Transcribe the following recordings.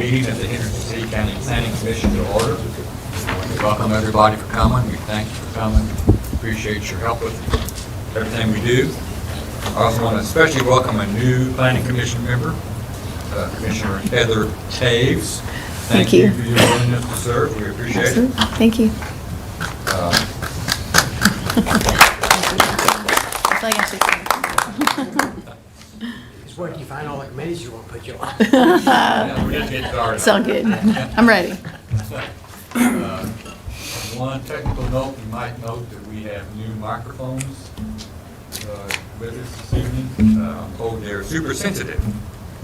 meeting of the Henderson City County Planning Commission to order. We welcome everybody for coming. We thank you for coming. Appreciate your help with everything we do. I also want to especially welcome a new Planning Commission member, Commissioner Heather Taves. Thank you for your willingness to serve. We appreciate Absolutely. it. Thank you. It's where you find all the committees you want to put you on. Yeah, we're just getting started. Sound good. I'm ready. One technical note, you might note that we have new microphones with us this evening. I'm told they're super sensitive,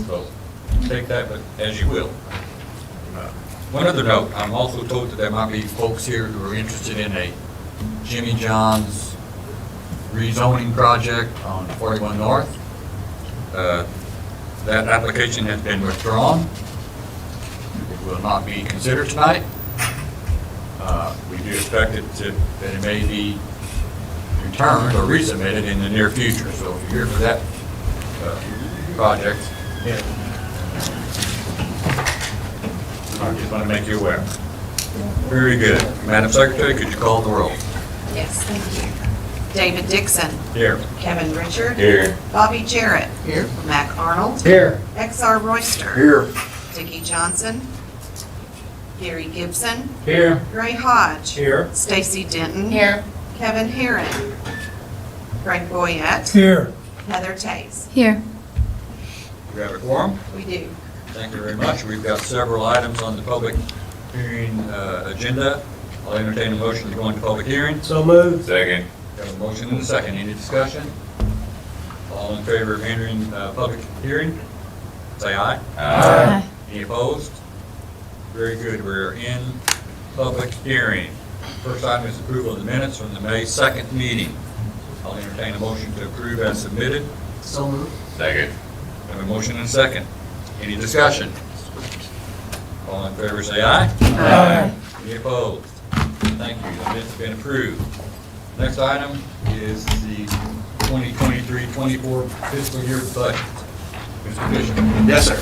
so take that but as you will. One other note, I'm also told that there might be folks here who are interested in a Jimmy John's rezoning project on 41 North. That application has been withdrawn. It will not be considered tonight. We do expect that it may be returned or resubmitted in the near future. So if you're here for that project, I just want to make you aware. Very good. Madam Secretary, could you call the roll? Yes, thank you. David Dixon. Here. Kevin Richard. Here. Bobby Jarrett. Here. Mac Arnold. Here. XR Royster. Here. Dickie Johnson. Gary Gibson. Here. Ray Hodge. Here. Stacy Denton. Here. Kevin Herron. Greg Boyette. Here. Heather Tays. Here. We have a quorum. We do. Thank you very much. We've got several items on the public hearing agenda. I'll entertain a motion to go into public hearing. So moved. Second. We have a motion and a second. Any discussion? All in favor of entering public hearing, say aye. Aye. Any opposed? Very good. We're in public hearing. First item is approval of the minutes from the May 2nd meeting. I'll entertain a motion to approve as submitted. So moved. Second. We have a motion and a second. Any discussion? All in favor say aye. Aye. Any opposed? Thank you. The minutes have been approved. Next item is the 2023-24 fiscal year budget. Mr. Bishop. Yes, sir.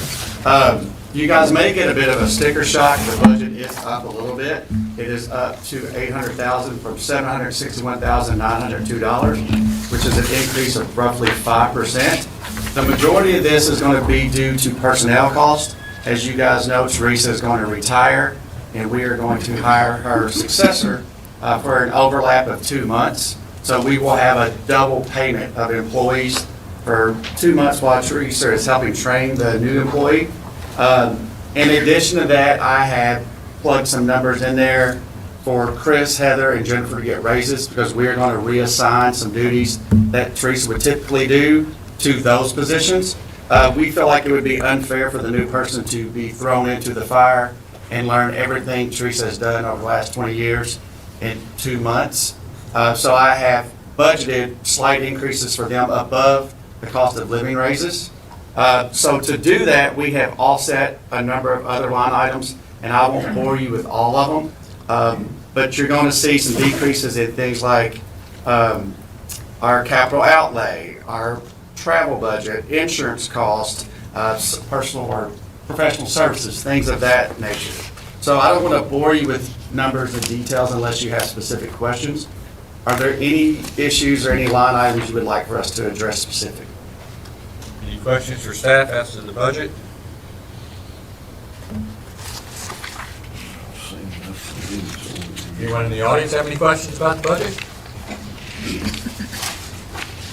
You guys may get a bit of a sticker shock. The budget is up a little bit. It is up to $800,000 from $761,902, which is an increase of roughly 5%. The majority of this is going to be due to personnel costs. As you guys know, Teresa is going to retire, and we are going to hire her successor for an overlap of 2 months. So we will have a double payment of employees for 2 months while Teresa is helping train the new employee. In addition to that, I have plugged some numbers in there for Chris, Heather, and Jennifer to get raises because we are going to reassign some duties that Teresa would typically do to those positions. We feel like it would be unfair for the new person to be thrown into the fire and learn everything Teresa has done over the last 20 years in 2 months. So I have budgeted slight increases for them above the cost of living raises. So to do that, we have offset a number of other line items, and I won't bore you with all of them. But you're going to see some decreases in things like our capital outlay, our travel budget, insurance cost, personal or professional services, things of that nature. So I don't want to bore you with numbers and details unless you have specific questions. Are there any issues or any line items you would like for us to address specifically? Any questions for staff as to the budget? Anyone in the audience have any questions about the budget?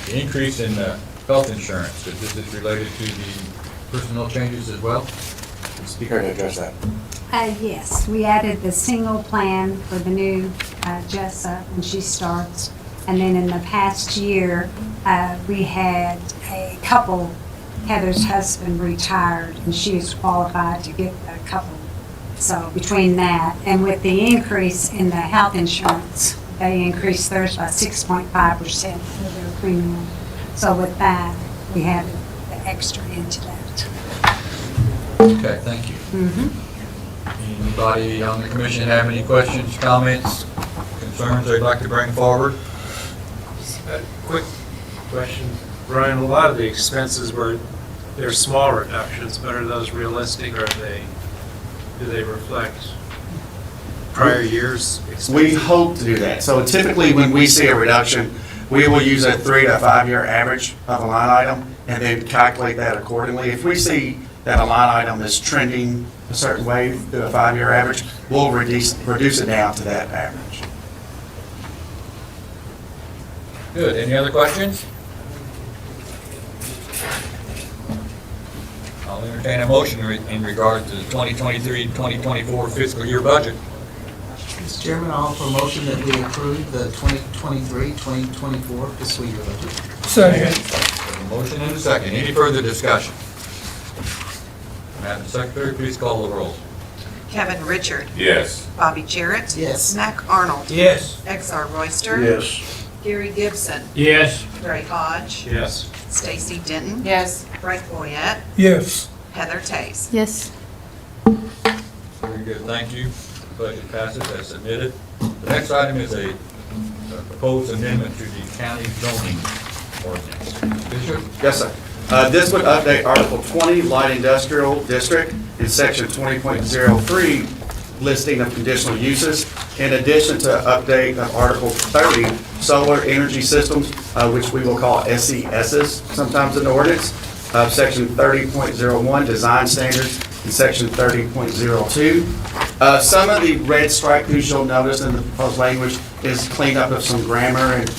The increase in health insurance, is this related to the personnel changes as well? Speaker to address that. Yes, we added the single plan for the new Jessa when she starts. And then in the past year, we had a couple, Heather's husband retired, and she was qualified to get a couple. So between that and with the increase in the health insurance, they increased theirs by 6.5% for their premium. So with that, we had the extra into that. Okay, thank you. Anybody on the commission have any questions, comments, concerns they'd like to bring forward? A quick question, Brian. A lot of the expenses they're small reductions, but are those realistic or are they do they reflect prior years' expenses? We hope to do that. So typically, when we see a reduction, we will use a 3 to 5 year average of a line item and then calculate that accordingly. If we see that a line item is trending a certain way through a 5 year average, we'll reduce it down to that average. Good. Any other questions? I'll entertain a motion in regard to the 2023-2024 fiscal year budget. Mr. Chairman, I'll offer a motion that we approve the 2023-2024 fiscal year budget. Second. A motion and a second. Any further discussion? Madam Secretary, please call the roll. Kevin Richard. Yes. Bobby Jarrett. Yes. Mac Arnold. Yes. Exar Royster. Yes. Gary Gibson. Yes. Ray Hodge. Yes. Stacy Denton. Yes. Frank Boyette. Yes. Heather Tace. Yes. Very good, thank you. The budget passes as submitted. The next item is a proposed amendment to the county zoning ordinance. Bishop? Yes, sir. This would update Article 20, Light Industrial District, in Section 20.03, listing of conditional uses, in addition to update of Article 30, Solar Energy Systems, which we will call SESs sometimes in the ordinance, Section 30.01, Design Standards, and Section 30.02. Some of the red stripe throughs you'll notice in the proposed language is cleanup of some grammar and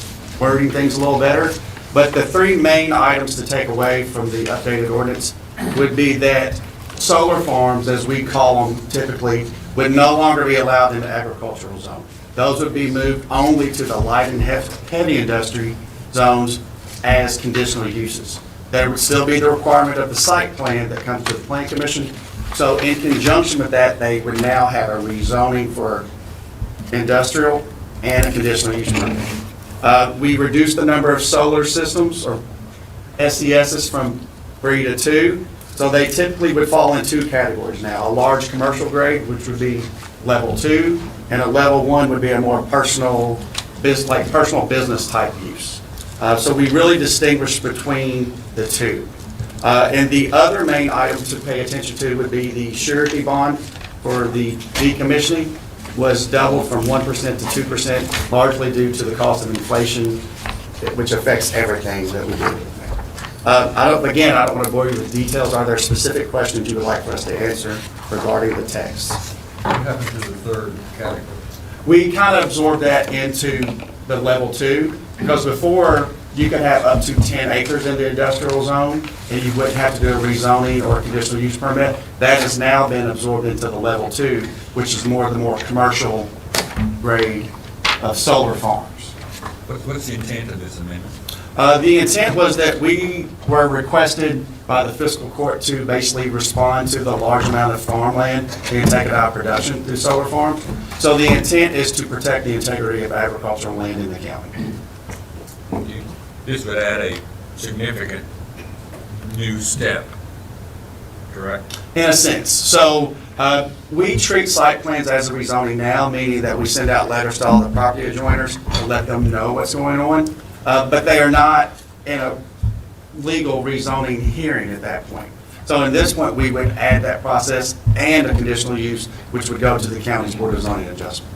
wording things a little better. But the three main items to take away from the updated ordinance would be that solar farms, as we call them typically, would no longer be allowed in the agricultural zone. Those would be moved only to the light and heavy industry zones as conditional uses. There would still be the requirement of the site plan that comes to the Plan Commission. So in conjunction with that, they would now have a rezoning for industrial and a conditional use permit. We reduced the number of solar systems, or SESs, from 3 to 2. So they typically would fall in two categories now. A large commercial grade, which would be level 2, and a level 1 would be a more personal business type use. So we really distinguish between the two. And the other main item to pay attention to would be the surety bond for the decommissioning was doubled from 1% to 2%, largely due to the cost of inflation, which affects everything that we do. I don't want to bore you with details. Are there specific questions you would like for us to answer regarding the text? What happened to the third category? We kind of absorbed that into the level 2, because before you could have up to 10 acres in the industrial zone, and you wouldn't have to do a rezoning or a conditional use permit. That has now been absorbed into the level 2, which is the more commercial grade of solar farms. What's the intent of this amendment? The intent was that we were requested by the fiscal court to basically respond to the large amount of farmland being taken out of production through solar farms. So the intent is to protect the integrity of agricultural land in the county. This would add a significant new step, correct? In a sense. So we treat site plans as a rezoning now, meaning that we send out letters to all the property adjoiners to let them know what's going on. But they are not in a legal rezoning hearing at that point. So in this point, we would add that process and a conditional use, which would go to the county's Board of Zoning Adjustment.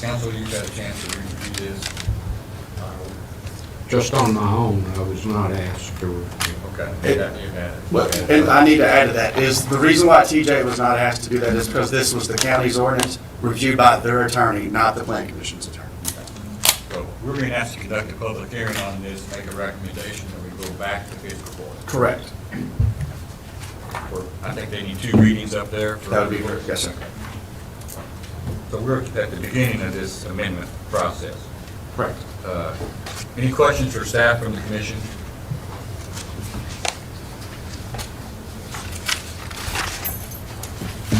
Council, you've had a chance to review this. Just on my own, I was not asked to review. Okay. You've had it. Well, and I need to add to that, is the reason why TJ was not asked to do that is because this was the county's ordinance reviewed by their attorney, not the Plan Commission's attorney. So we're being asked to conduct a public hearing on this, make a recommendation that we go back to fiscal court. Correct. I think they need 2 readings up there. That would be correct, yes, sir. So we're at the beginning of this amendment process. Correct. Any questions for staff from the commission?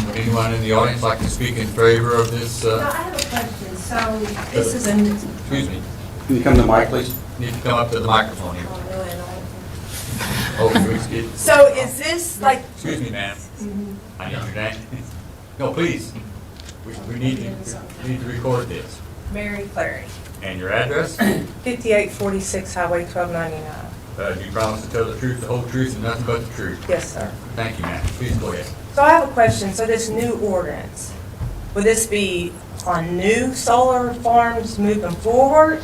Would anyone in the audience like to speak in favor of this? I have a question. So this is a, Excuse me. Can you come to the mic, please? Need to come up to the microphone here. Oh, excuse So is this like, excuse me, ma'am. I need your name. No, please. We need to record this. Mary Clary, And your address? 5846 Highway 1299? Do you promise to tell the truth, the whole truth, and nothing but the truth? Yes, sir. Thank you, ma'am. Please go ahead. So I have a question. So this new ordinance, would this be on new solar farms moving forward?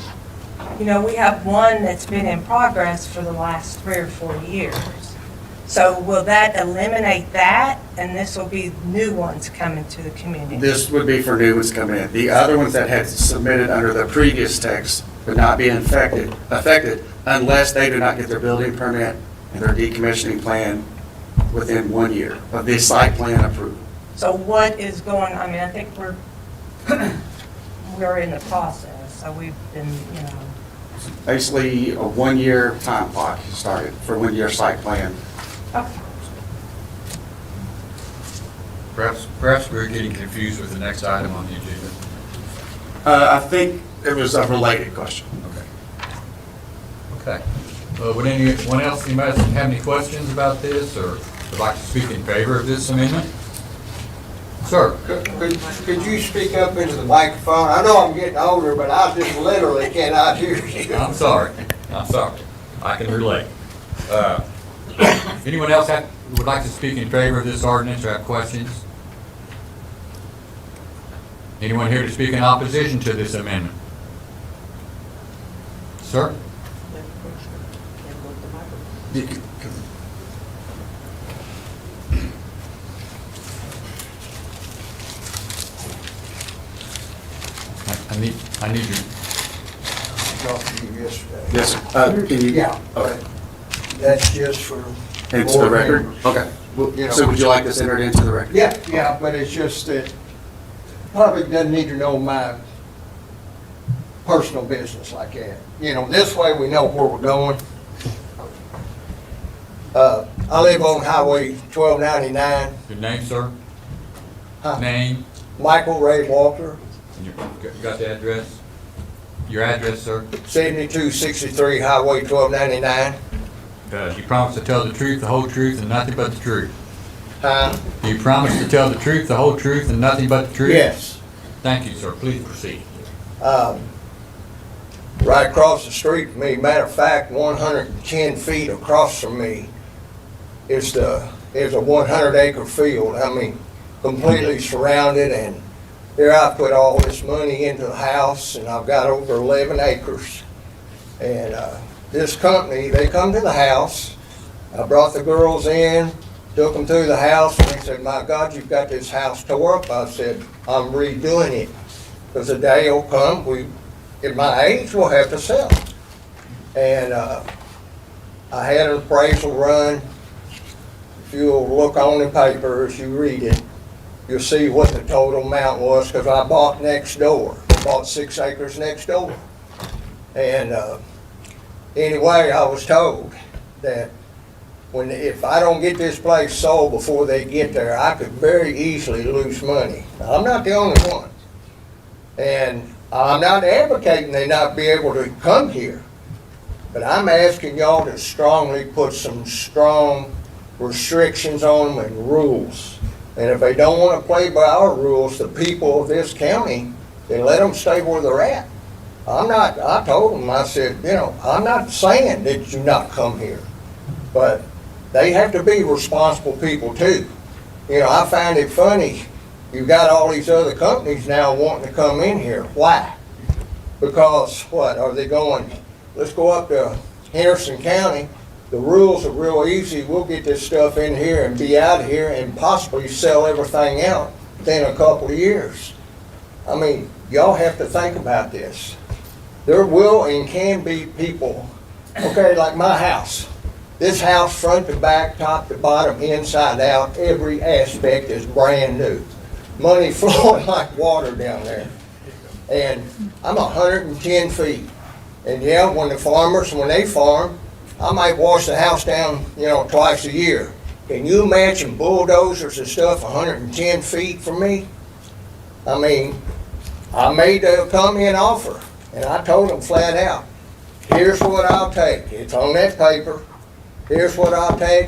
You know, we have one that's been in progress for the last 3 or 4 years. So will that eliminate that, and this will be new ones coming to the community? This would be for new ones coming in. The other ones that had submitted under the previous text would not be affected unless they do not get their building permit and their decommissioning plan within 1 year of the site plan approval. So what is going, I mean, I think we're in the process, so we've been, you know. Basically, a 1-year time clock started for 1-year site plan. Okay. Perhaps we're getting confused with the next item on the agenda. I think it was a related question. Okay. Would anyone else, anybody have any questions about this, or would like to speak in favor of this amendment? Sir? Could you speak up into the microphone? I know I'm getting older, but I just literally cannot hear you. I'm sorry. I can relate. Anyone else would like to speak in favor of this ordinance or have questions? Anyone here to speak in opposition to this amendment? Sir? I need you. Talked to you yesterday. Yes, sir. Can you? Yeah. Okay. That's just for. Into the record? members. Okay. You know. So would you like this entered into the record? Yeah, but it's just that public doesn't need to know my personal business like that. You know, this way we know where we're going. I live on Highway 1299, Your name, sir? Huh. Name? Michael Ray Walker, And you got the address? Your address, sir? 7263 Highway 1299. Do you promise to tell the truth, the whole truth, and nothing but the truth? Do you promise to tell the truth, the whole truth, and nothing but the truth? Yes. Thank you, sir. Please proceed. Right across the street from me, matter of fact, 110 feet across from me is a 100-acre field. I mean, completely surrounded, and there I put all this money into the house, and I've got over 11 acres. And this company, they come to the house. I brought the girls in, took them through the house, and they said, "My God, you've got this house tore up." I said, "I'm redoing it, because the day will come, at my age, we'll have to sell." And I had an appraisal run. If you'll look on the paper, as you read it, you'll see what the total amount was, because I bought next door. I bought 6 acres next door. And anyway, I was told that if I don't get this place sold before they get there, I could very easily lose money. Now, I'm not the only one. And I'm not advocating they not be able to come here. But I'm asking y'all to strongly put some strong restrictions on them and rules. And if they don't want to play by our rules, the people of this county, then let them stay where they're at. I told them, I said, you know, I'm not saying that you not come here, but they have to be responsible people too. You know, I find it funny, you've got all these other companies now wanting to come in here. Why? Because what, are they going, let's go up to Henderson County, the rules are real easy, we'll get this stuff in here and be out of here and possibly sell everything out within a couple of years. I mean, y'all have to think about this. There will and can be people, okay, like my house. This house, front to back, top to bottom, inside out, every aspect is brand new. Money flowing like water down there. And I'm 110 feet. And yeah, when they farm, I might wash the house down, you know, twice a year. Can you imagine bulldozers and stuff 110 feet from me? I mean, I made the company an offer, and I told them flat out, here's what I'll take. It's on that paper. Here's what I'll take.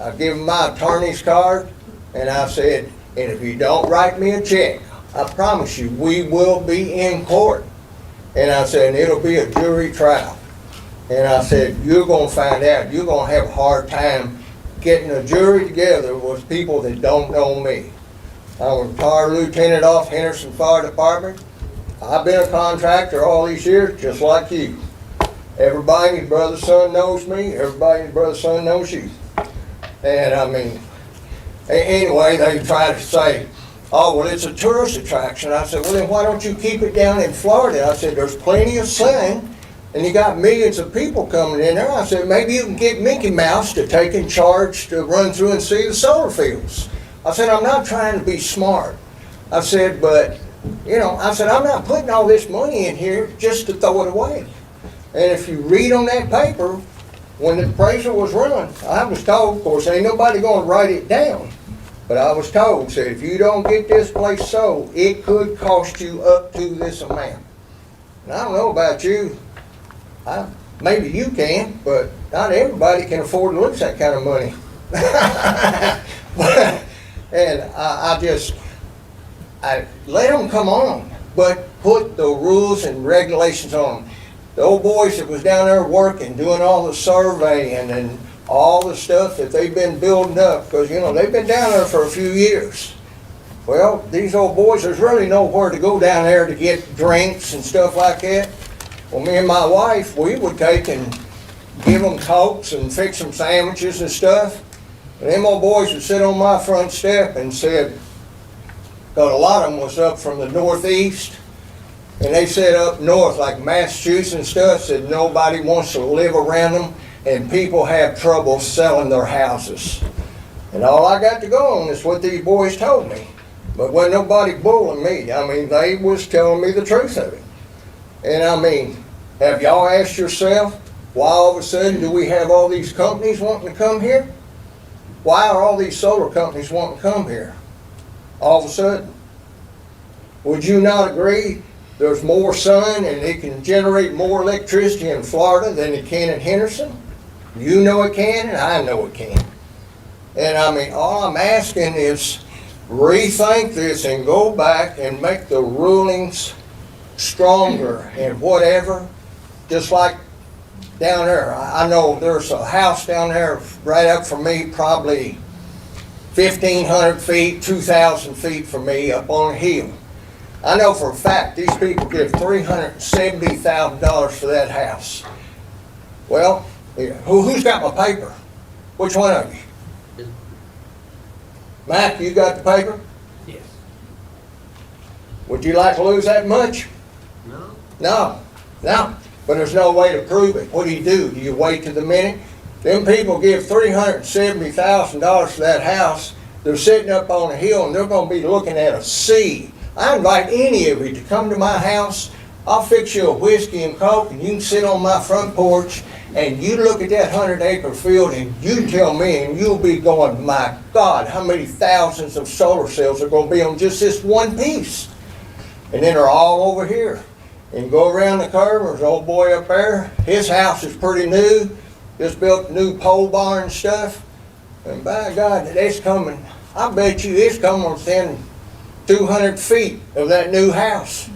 I give them my attorney's card, and I said, and if you don't write me a check, I promise you, we will be in court. And I said, and it'll be a jury trial. And I said, you're gonna find out, you're gonna have a hard time getting a jury together with people that don't know me. I'm a retired lieutenant off Henderson Fire Department. I've been a contractor all these years, just like you. Everybody and his brother's son knows me, everybody and his brother's son knows you. And I mean, anyway, they try to say, oh, well, it's a tourist attraction. I said, well, then why don't you keep it down in Florida? I said, there's plenty of sun, and you got millions of people coming in there. I said, maybe you can get Mickey Mouse to take in charge to run through and see the solar fields. I said, I'm not trying to be smart. I said, but, you know, I said, I'm not putting all this money in here just to throw it away. And if you read on that paper, when the appraisal was run, I was told, of course, ain't nobody gonna write it down, but I was told, said, if you don't get this place sold, it could cost you up to this amount. And I don't know about you, maybe you can, but not everybody can afford to lose that kind of money. And I let them come on, but put the rules and regulations on them. The old boys that was down there working, doing all the surveying and all the stuff that they've been building up, because, you know, they've been down there for a few years. Well, these old boys, there's really nowhere to go down there to get drinks and stuff like that. Well, me and my wife, we would take and give them Cokes and fix them sandwiches and stuff. And them old boys would sit on my front step and said, because a lot of them was up from the northeast, and they said up north, like Massachusetts and stuff, said nobody wants to live around them, and people have trouble selling their houses. And all I got to go on is what these boys told me. But wasn't nobody bullying me. I mean, they was telling me the truth of it. And I mean, have y'all asked yourself, why all of a sudden do we have all these companies wanting to come here? Why are all these solar companies wanting to come here all of a sudden? Would you not agree there's more sun and it can generate more electricity in Florida than it can in Henderson? You know it can, and I know it can. And I mean, all I'm asking is rethink this and go back and make the rulings stronger and whatever, just like down there. I know there's a house down there right up from me, probably 1,500 feet, 2,000 feet from me up on a hill. I know for a fact these people give $370,000 for that house. Well, who's got my paper? Which one of you? Mac, you got the paper? Yes. Would you like to lose that much? No. No, no, but there's no way to prove it. What do? Do you wait to the minute? Them people give $370,000 for that house. They're sitting up on a hill and they're gonna be looking at a sea. I invite any of you to come to my house. I'll fix you a whiskey and Coke and you can sit on my front porch and you look at that 100-acre field and you tell me, and you'll be going, my God, how many thousands of solar cells are gonna be on just this one piece? And then they're all over here. And go around the curve, there's an old boy up there. His house is pretty new. Just built a new pole barn and stuff. And by God, it's coming. I bet you it's coming within 200 feet of that new house.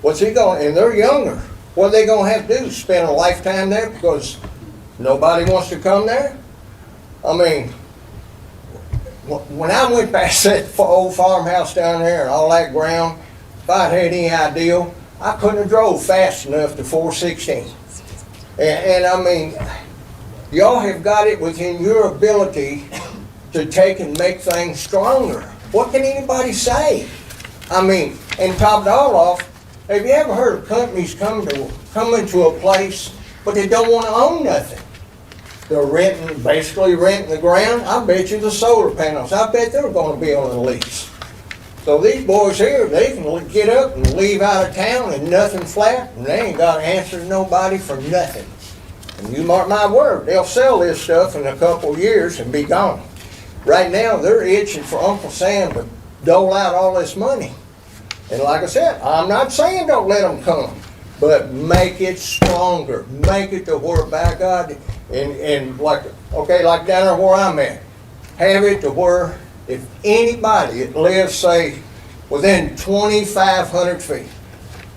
What's he going, and they're younger. What are they going to have to do? Spend a lifetime there because nobody wants to come there? I mean, when I went past that old farmhouse down there and all that ground, if I'd had any idea, I couldn't have drove fast enough to 416. And I mean, y'all have got it within your ability to take and make things stronger. What can anybody say? I mean, and top it all off, have you ever heard of companies come into a place, but they don't want to own nothing? They're basically renting the ground. I bet you the solar panels, I bet they're going to be on a lease. So these boys here, they can get up and leave out of town and nothing flat, and they ain't got to answer to nobody for nothing. And you mark my word, they'll sell this stuff in a couple of years and be gone. Right now, they're itching for Uncle Sam to dole out all this money. And like I said, I'm not saying don't let them come, but make it stronger. Make it to where, by God, and like down there where I'm at, have it to where if anybody that lives, say, within 2,500 feet,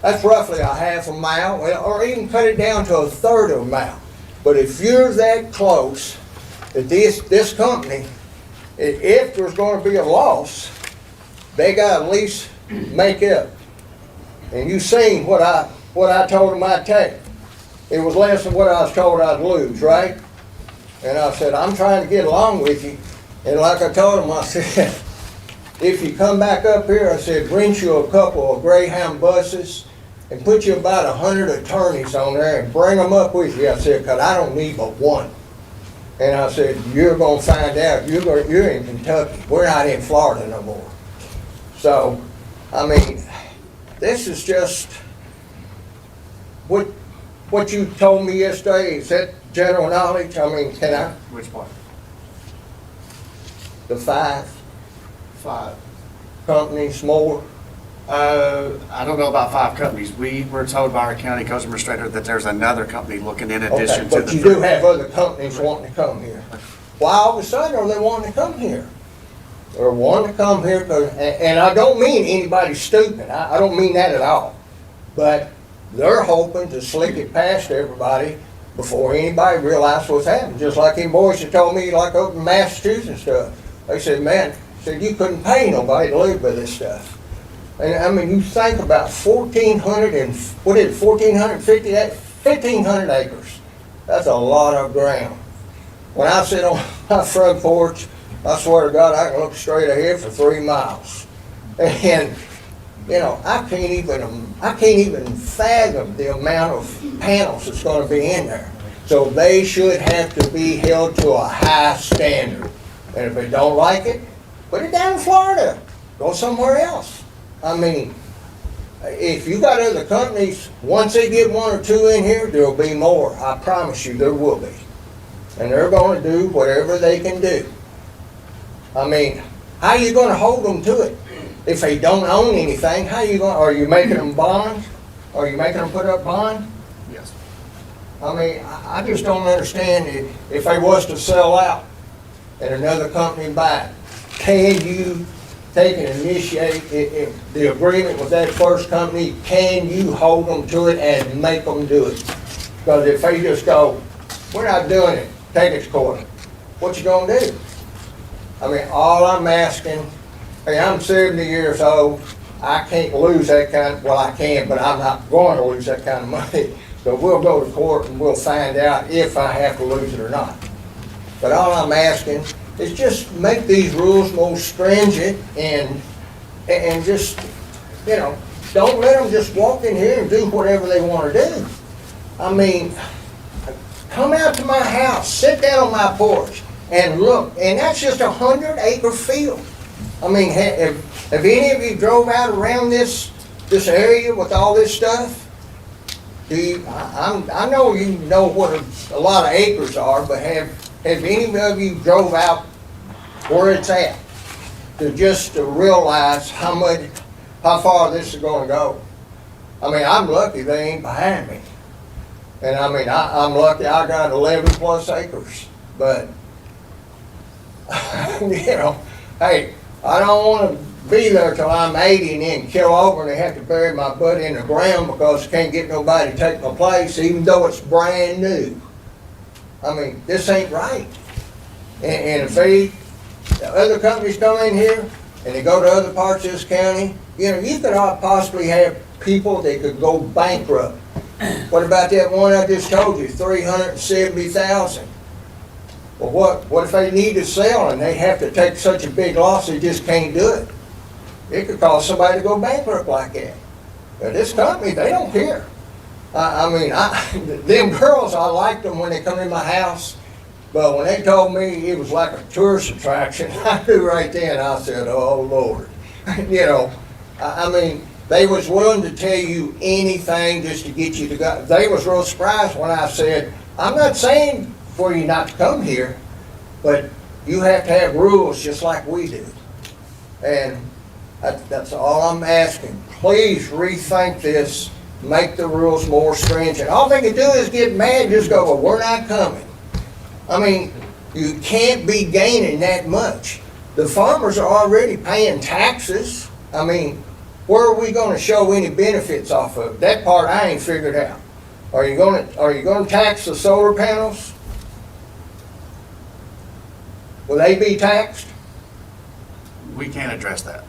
That's roughly a half a mile, or even cut it down to a third of a mile. But if you're that close, that this company, if there's gonna be a loss, they gotta at least make up. And you seen what I told them I'd take. It was less than what I was told I'd lose, right? And I said, I'm trying to get along with you. And like I told them, I said, if you come back up here, I said, rent you a couple of Greyhound buses and put you about 100 attorneys on there and bring them up with you. I said, because I don't need but one. And I said, you're going to find out. You're in Kentucky. We're not in Florida no more. So, I mean, this is just what you told me yesterday. Is that general knowledge? I mean, can I? Which part? The five 5. companies more? I don't know about 5 companies. We were told by our county codes administrator that there's another company looking in Okay, addition to the but you 3. do have other companies wanting to come here. Why all of a sudden are they wanting to come here? They're wanting to come here, and I don't mean anybody stupid. I don't mean that at all. But they're hoping to slick it past everybody before anybody realizes what's happening. Just like them boys that told me, like up in Massachusetts and stuff. They said, man, you couldn't pay nobody to live with this stuff. And I mean, you think about 1,500 acres. That's a lot of ground. When I sit on my front porch, I swear to God, I can look straight ahead for 3 miles. And, you know, I can't even fathom the amount of panels that's gonna be in there. So they should have to be held to a high standard. And if they don't like it, put it down in Florida. Go somewhere else. I mean, if you got other companies, once they get 1 or 2 in here, there'll be more. I promise you, there will be. And they're gonna do whatever they can do. I mean, how you gonna hold them to it? If they don't own anything, how you gonna, are you making them bond? Are you making them put up bond? Yes. I mean, I just don't understand if they was to sell out and another company buy it, can you take and initiate if the agreement with that first company, can you hold them to it and make them do it? Because if they just go, we're not doing it, take it to court, what you gonna do? I mean, all I'm asking, hey, I'm 70 years old, I can't lose that kind, well, I can, but I'm not going to lose that kind of money. So we'll go to court and we'll find out if I have to lose it or not. But all I'm asking is just make these rules more stringent and just, you know, don't let them just walk in here and do whatever they want to do. I mean, come out to my house, sit down on my porch and look, and that's just 100-acre field. I mean, have any of you drove out around this area with all this stuff? I know you know what a lot of acres are, but have any of you drove out where it's at to realize how far this is going to go? I mean, I'm lucky they ain't behind me, and I mean I'm lucky I got 11 plus acres. But you know, hey, I don't want to be there till I'm 80 and then kill over and they have to bury my butt in the ground because I can't get nobody to take my place, even though it's brand new. I mean, this ain't right. And if the other companies come in here and they go to other parts of this county, you know, you could possibly have people that could go bankrupt. What about that one I just told you, 370,000? Well, what if they need to sell and they have to take such a big loss they just can't do it? It could cause somebody to go bankrupt like that. But this company, they don't care. I mean, them girls, I liked them when they come in my house, but when they told me it was like a tourist attraction, I knew right then, I said, oh Lord. You know, I mean, they was willing to tell you anything just to get you to go. They was real surprised when I said, I'm not saying for you not to come here, but you have to have rules just like we do. And that's all I'm asking. Please rethink this, make the rules more stringent. All they can do is get mad and just go, well, we're not coming. I mean, you can't be gaining that much. The farmers are already paying taxes. I mean, where are we gonna show any benefits off of? That part I ain't figured out. Are you gonna tax the solar panels? Will they be taxed? We can't address that.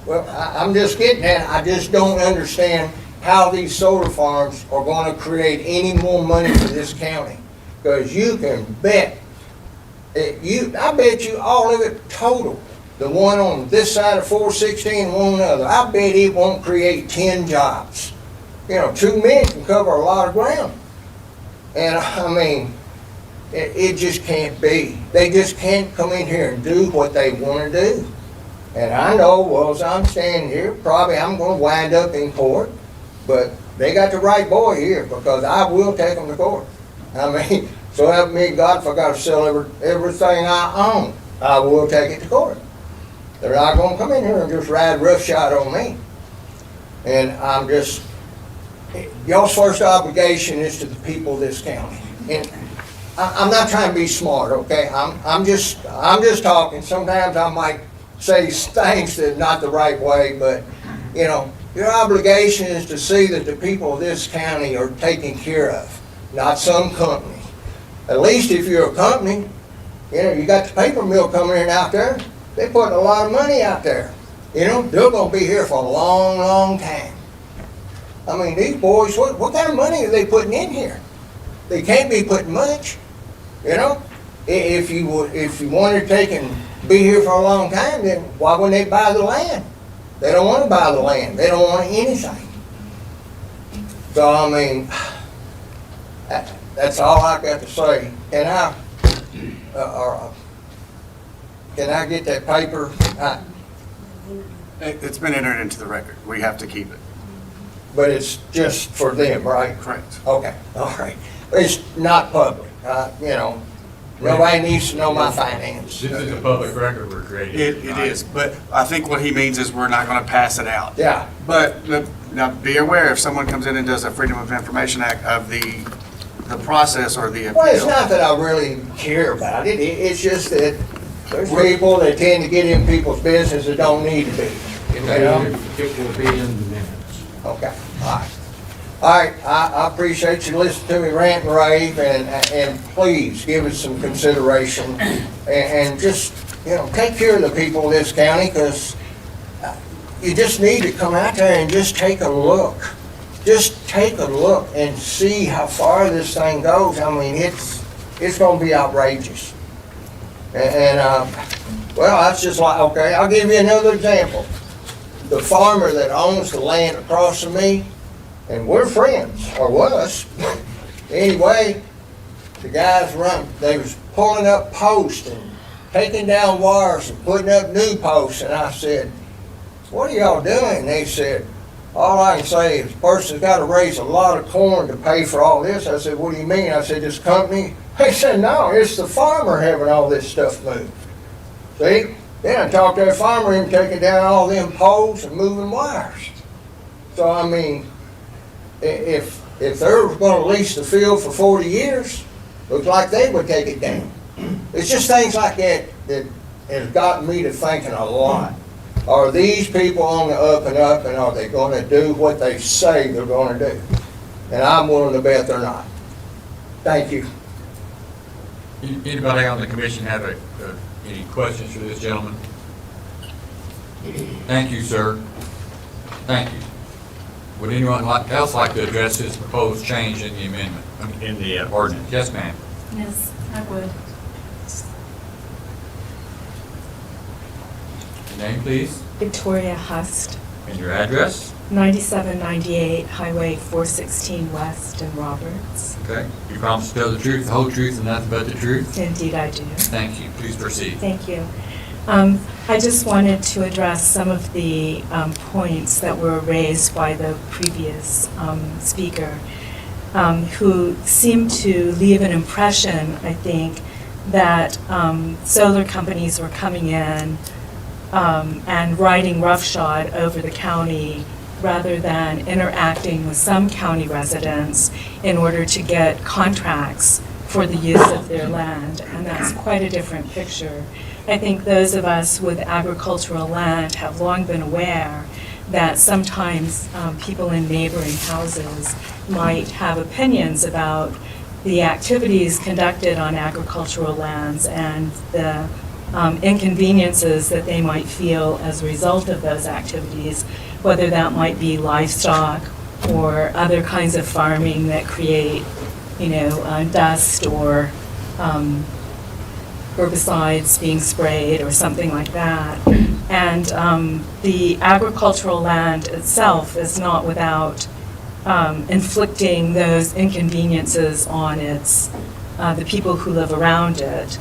Well, I'm just getting at, I just don't understand how these solar farms are gonna create any more money for this county. Because you can bet, I bet you all of it total, the one on this side of 416 and one on the other, I bet it won't create 10 jobs. You know, 2 men can cover a lot of ground. And I mean, it just can't be. They just can't come in here and do what they wanna do. And I know, well, as I'm standing here, probably I'm gonna wind up in court, but they got the right boy here, because I will take them to court. I mean, so help me God, if I gotta sell everything I own, I will take it to court. They're not gonna come in here and just ride roughshod on me. And I'm just, y'all's first obligation is to the people of this county. And I'm not trying to be smart, okay? I'm just talking. Sometimes I might say things that are not the right way, but, you know, your obligation is to see that the people of this county are taken care of, not some company. At least if you're a company, you know, you got the paper mill coming in out there, they put a lot of money out there. You know, they're gonna be here for a long, long time. I mean, these boys, what kind of money are they putting in here? They can't be putting much, you know? If you wanted to take and be here for a long time, then why wouldn't they buy the land? They don't want to buy the land. They don't want anything. So, I mean, that's all I got to say. Can I get that paper? It's been entered into the record. We have to keep it. But it's just for them, right? Correct. Okay, all right. It's not public, you know. Nobody needs to know my finance. This is a public record we're creating. It is, but I think what he means is we're not gonna pass it out. Yeah. But, now, be aware, if someone comes in and does a Freedom of Information Act of the process or the appeal. Well, it's not that I really care about it. It's just that there's people that tend to get in people's business that don't need to be. You know? It will be in the minutes. Okay, all right. All right, I appreciate you listening to me rant and rave, and please give it some consideration. And just, you know, take care of the people of this county, because you just need to come out there and just take a look. Just take a look and see how far this thing goes. I mean, it's gonna be outrageous. And well, that's just like, okay, I'll give you another example. The farmer that owns the land across from me, and we're friends, or was. Anyway, the guys they was pulling up posts and taking down wires and putting up new posts, and I said, what are y'all doing? They said, all I can say is, the person's got to raise a lot of corn to pay for all this. I said, what do you mean? I said, this company? They said, no, it's the farmer having all this stuff moved. See? Then I talked to that farmer, him taking down all them poles and moving wires. So, I mean, if they're going to lease the field for 40 years, looks like they would take it down. It's just things like that that has gotten me to thinking a lot. Are these people on the up, and are they going to do what they say they're going to do? And I'm willing to bet they're not. Thank you. Anybody on the commission have any questions for this gentleman? Thank you, sir. Thank you. Would anyone else like to address this proposed change in the amendment, in the ordinance? Yes, ma'am. Yes, I would. Your name, please, Victoria Hust, and your address. 9798 Highway 416 West in Roberts. Okay. You promise to tell the truth, the whole truth, and nothing but the truth? Indeed I do. Thank you. Please proceed. Thank you. I just wanted to address some of the points that were raised by the previous speaker, who seemed to leave an impression, I think, that solar companies were coming in and riding roughshod over the county rather than interacting with some county residents in order to get contracts for the use of their land, and that's quite a different picture. I think those of us with agricultural land have long been aware that sometimes people in neighboring houses might have opinions about the activities conducted on agricultural lands and the inconveniences that they might feel as a result of those activities, whether that might be livestock or other kinds of farming that create, dust or herbicides being sprayed or something like that. And the agricultural land itself is not without inflicting those inconveniences on the people who live around it.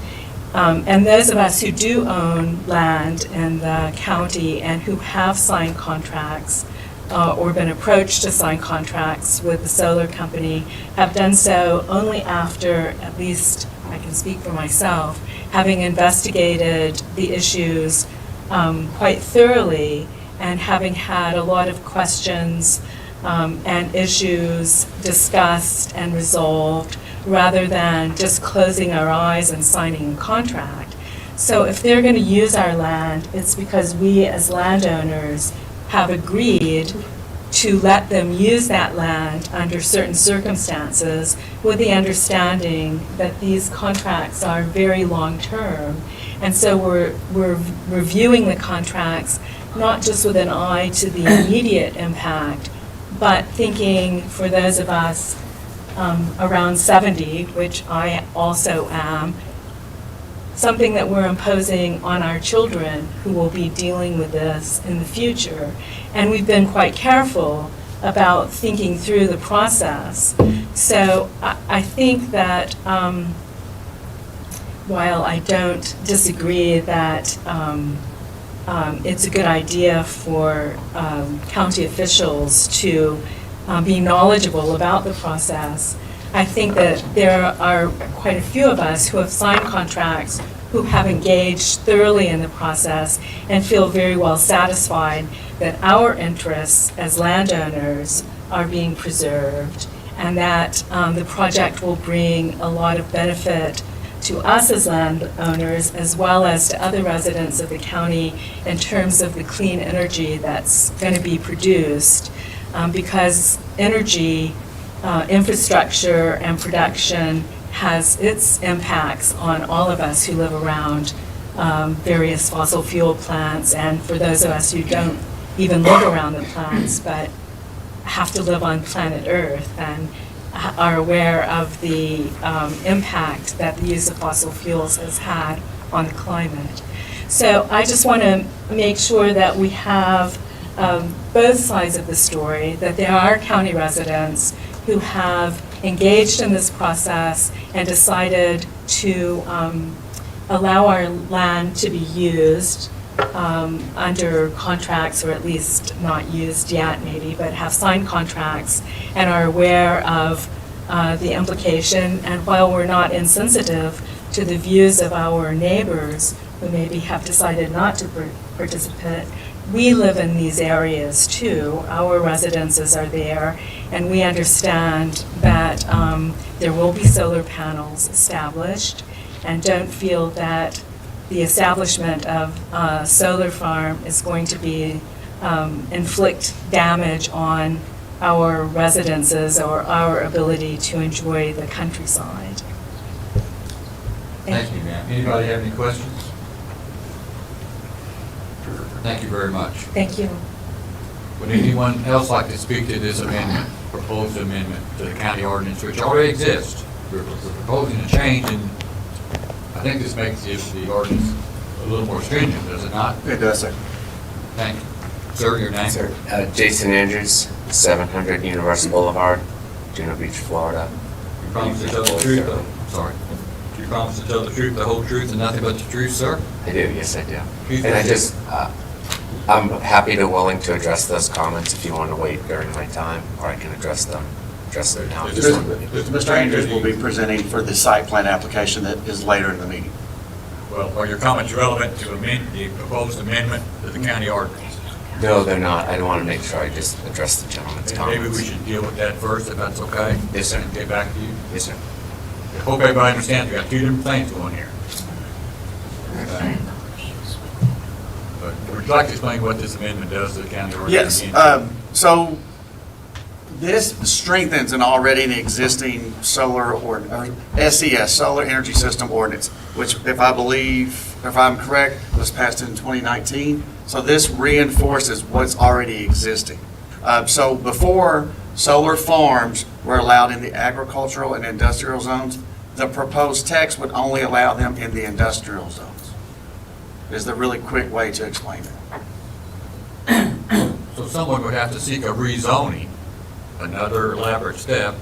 And those of us who do own land in the county and who have signed contracts or been approached to sign contracts with the solar company have done so only after, at least I can speak for myself, having investigated the issues quite thoroughly and having had a lot of questions and issues discussed and resolved rather than just closing our eyes and signing a contract. So if they're going to use our land, it's because we as landowners have agreed to let them use that land under certain circumstances with the understanding that these contracts are very long-term. And so we're reviewing the contracts not just with an eye to the immediate impact, but thinking for those of us around 70, which I also am, something that we're imposing on our children who will be dealing with this in the future. And we've been quite careful about thinking through the process. So I think that while I don't disagree that it's a good idea for county officials to be knowledgeable about the process, I think that there are quite a few of us who have signed contracts who have engaged thoroughly in the process and feel very well satisfied that our interests as landowners are being preserved and that the project will bring a lot of benefit to us as landowners as well as to other residents of the county in terms of the clean energy that's going to be produced, because energy infrastructure and production has its impacts on all of us who live around various fossil fuel plants, and for those of us who don't even live around the plants but have to live on planet Earth and are aware of the impact that the use of fossil fuels has had on the climate. So I just want to make sure that we have both sides of the story, that there are county residents who have engaged in this process and decided to allow our land to be used under contracts, or at least not used yet maybe, but have signed contracts and are aware of the implication. And while we're not insensitive to the views of our neighbors who maybe have decided not to participate, we live in these areas too. Our residences are there, and we understand that there will be solar panels established, and don't feel that the establishment of a solar farm is going to be inflict damage on our residences or our ability to enjoy the countryside. Thank you, ma'am. Anybody have any questions? Thank you very much. Thank you. Would anyone else like to speak to this amendment, proposed amendment to the county ordinance, which already exists? We're proposing a change, and I think this makes the ordinance a little more stringent, does it not? It does, sir. Thank you. Sir, your name? Sir, Jason Andrews, 700 Universal Boulevard, Juno Beach, Florida. You promise to tell the truth, though? Sorry. Do you promise to tell the truth, the whole truth, and nothing but the truth, sir? I do, yes I do. Please And I proceed. just, I'm happy to, willing to address those comments if you want to wait during my time, or I can address them now. Mr. Andrews will be presenting for the site plan application that is later in the meeting. Well, are your comments relevant to amend the proposed amendment to the county ordinance? No, they're not. I want to make sure I just address the gentleman's comments. Maybe we should deal with that first, if that's okay? Yes, sir. And get back to you. Yes, sir. I hope everybody understands we got two different things going here. But we're Would you like to explain what this amendment does to the county Yes, ordinance? so this strengthens an already existing solar or SES, Solar Energy System Ordinance, which if I'm correct, was passed in 2019. So this reinforces what's already existing. So before, solar farms were allowed in the agricultural and industrial zones. The proposed text would only allow them in the industrial zones. Is the really quick way to explain it. So someone would have to seek a rezoning, another elaborate step,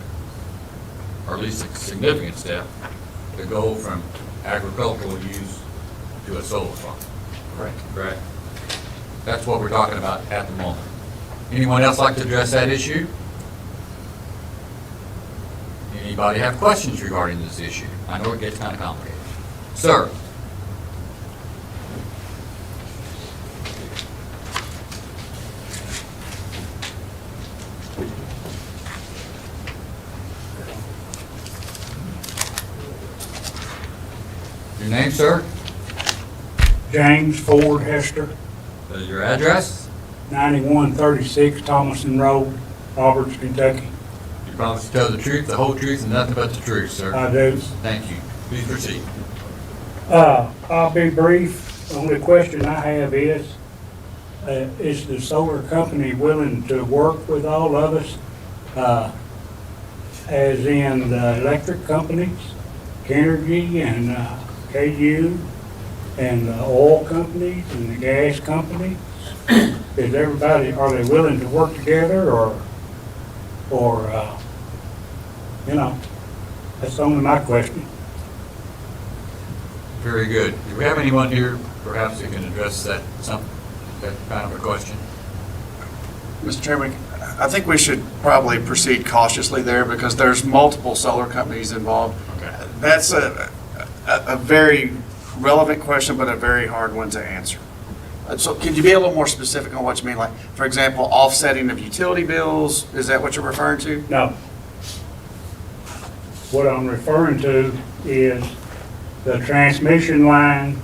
or at least a significant step, to go from agricultural use to a solar farm. Correct. That's what we're talking about at the moment. Anyone else like to address that issue? Anybody have questions regarding this issue? I know it gets kind of complicated. Sir? Your name, sir? James Ford Hester, Your address? 9136 Thomason Road, Roberts, Kentucky. You promise to tell the truth, the whole truth, and nothing but the truth, sir. I do. Thank you. Please proceed. I'll be brief. The only question I have is the solar company willing to work with all of us, as in the electric companies, Energy and KU, and the oil companies and the gas companies? Is everybody, are they willing to work together or, that's only my question. Very good. Do we have anyone here perhaps who can address that kind of a question? Mr. Chairman, I think we should probably proceed cautiously there because there's multiple solar companies involved. Okay. That's a very relevant question, but a very hard one to answer. So could you be a little more specific on what you mean? Like, for example, offsetting of utility bills, is that what you're referring to? No. What I'm referring to is the transmission lines.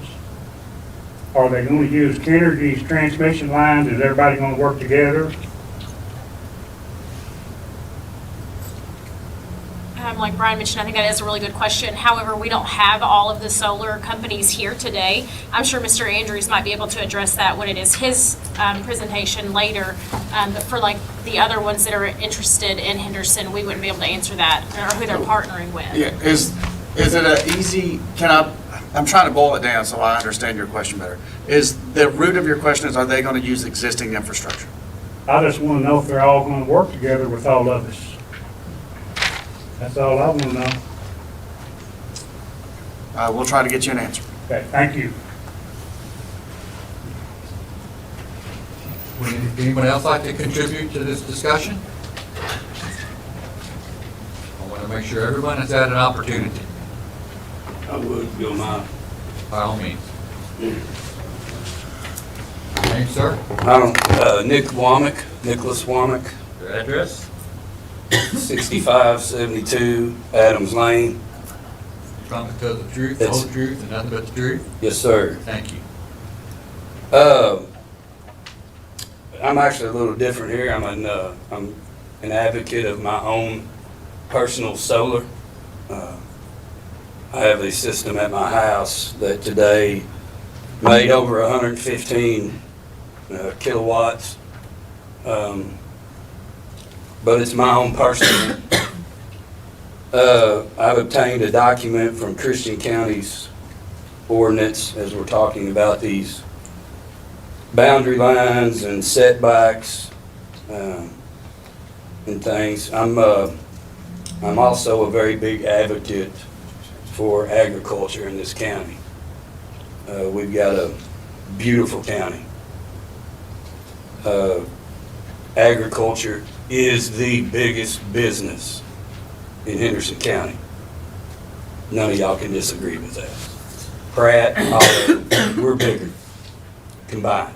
Are they going to use Energy's transmission lines? Is everybody going to work together? Like Brian mentioned, I think that is a really good question. However, we don't have all of the solar companies here today. I'm sure Mr. Andrews might be able to address that when it is his presentation later. But for like the other ones that are interested in Henderson, we wouldn't be able to answer that or who they're partnering with. Yeah, is it an easy, I'm trying to boil it down so I understand your question better. Is the root of your question is, are they going to use existing infrastructure? I just want to know if they're all going to work together with all of us. That's all I want to know. We'll try to get you an answer. Okay, thank you. Would anyone else like to contribute to this discussion? I want to make sure everyone has had an opportunity. I would, if you don't mind. By all means. Name, sir? Nicholas Womack, Your address? 6572 Adams Lane. You promise to tell the truth, the whole truth, and nothing but the truth? Yes, sir. Thank you. I'm actually a little different here. I'm an advocate of my own personal solar. I have a system at my house that today made over 115 kilowatts. But it's my own personal. I've obtained a document from Christian County's ordinance as we're talking about these boundary lines and setbacks and things. I'm also a very big advocate for agriculture in this county. We've got a beautiful county. Agriculture is the biggest business in Henderson County. None of y'all can disagree with that. Pratt, Olive, we're bigger combined.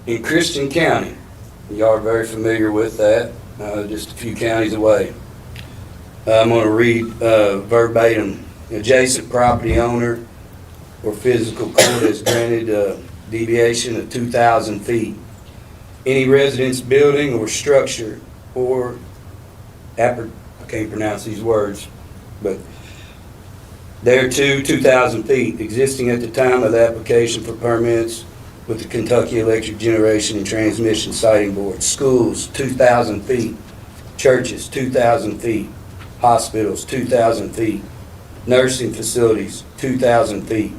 In Christian County, y'all are very familiar with that, just a few counties away. I'm going to read verbatim. Adjacent property owner or physical court has granted a deviation of 2,000 feet. Any residence, building, or structure, or, I can't pronounce these words, but thereto 2,000 feet, existing at the time of the application for permits with the Kentucky Electric Generation and Transmission Siting Board. Schools, 2,000 feet. Churches, 2,000 feet. Hospitals, 2,000 feet. Nursing facilities, 2,000 feet.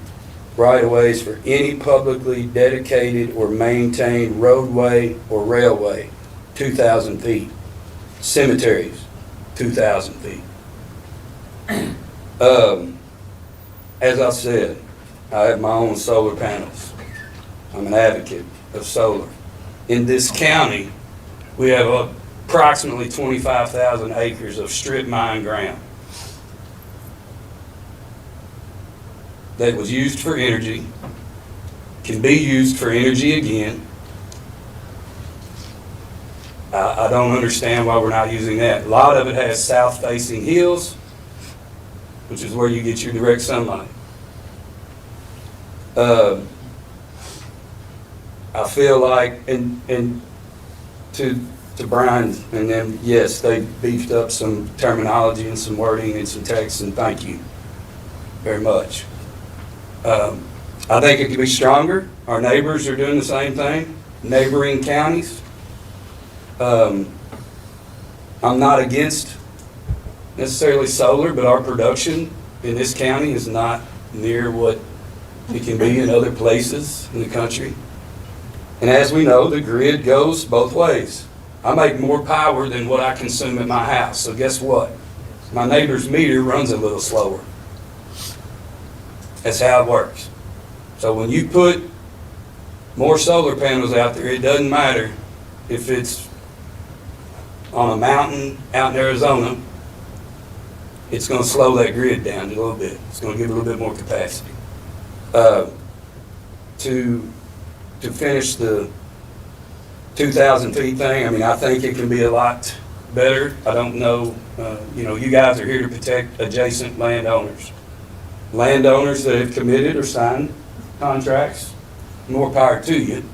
Right-of-ways for any publicly dedicated or maintained roadway or railway, 2,000 feet. Cemeteries, 2,000 feet. As I said, I have my own solar panels. I'm an advocate of solar. In this county, we have approximately 25,000 acres of strip mine ground that was used for energy, can be used for energy again. I don't understand why we're not using that. A lot of it has south-facing hills, which is where you get your direct sunlight. I feel like, and to Brian, and then, yes, they beefed up some terminology and some wording and some text, and thank you very much. I think it could be stronger. Our neighbors are doing the same thing, neighboring counties. I'm not against necessarily solar, but our production in this county is not near what it can be in other places in the country. And as we know, the grid goes both ways. I make more power than what I consume at my house. So guess what? My neighbor's meter runs a little slower. That's how it works. So when you put more solar panels out there, it doesn't matter if it's on a mountain out in Arizona, it's going to slow that grid down a little bit. It's going to give it a little bit more capacity. To finish the 2,000 feet thing, I mean, I think it can be a lot better. I don't know, you guys are here to protect adjacent landowners. Landowners that have committed or signed contracts, more power to you.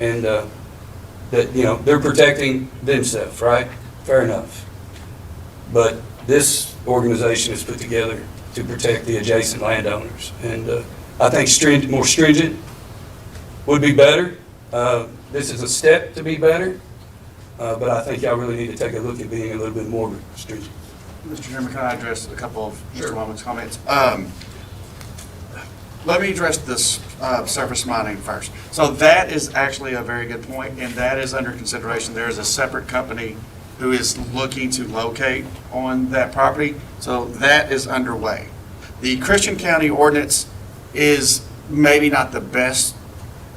And that, they're protecting themselves, right? Fair enough. But this organization is put together to protect the adjacent landowners. And I think more stringent would be better. This is a step to be better, but I think y'all really need to take a look at being a little bit more stringent. Mr. Chairman, can I address a couple of Mr. Womack's comments? Let me address this surface mining first. So that is actually a very good point, and that is under consideration. There is a separate company who is looking to locate on that property, so that is underway. The Christian County ordinance is maybe not the best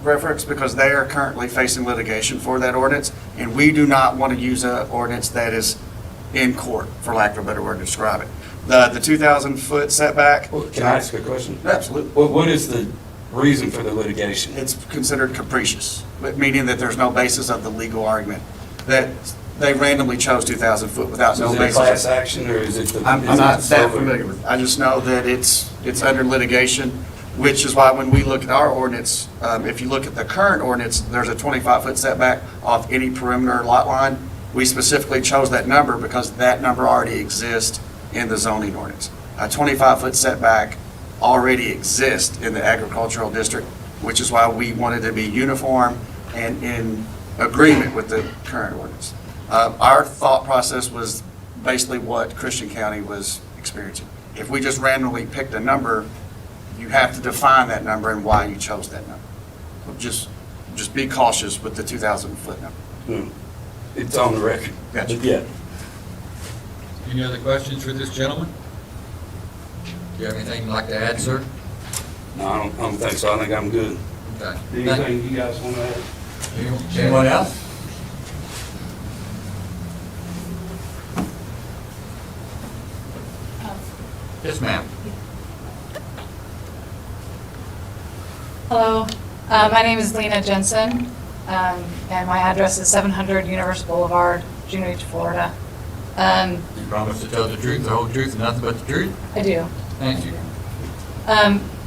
reference because they are currently facing litigation for that ordinance, and we do not want to use an ordinance that is in court, for lack of a better word to describe it. The 2,000-foot setback. Can I ask a question? Absolutely. What is the reason for the litigation? It's considered capricious, meaning that there's no basis of the legal argument, that they randomly chose 2,000 foot without no Is it a basis. class action, or is it the? I'm not that familiar with it. I just know that it's under litigation, which is why when we look at our ordinance, if you look at the current ordinance, there's a 25-foot setback off any perimeter lot line. We specifically chose that number because that number already exists in the zoning ordinance. A 25-foot setback already exists in the agricultural district, which is why we wanted to be uniform and in agreement with the current ordinance. Our thought process was basically what Christian County was experiencing. If we just randomly picked a number, you have to define that number and why you chose that number. So just be cautious with the 2,000-foot number. It's on the record. Gotcha. But yeah. Any other questions for this gentleman? Do you have anything you'd like to add, sir? No, I don't think so. I think I'm good. Okay. Anything you guys want to add? Anyone else? Yes, ma'am. Hello, my name is Lena Jensen, and my address is 700 Universal Boulevard, June Beach, Florida. You promise to tell the truth, the whole truth, and nothing but the truth? I do. Thank you.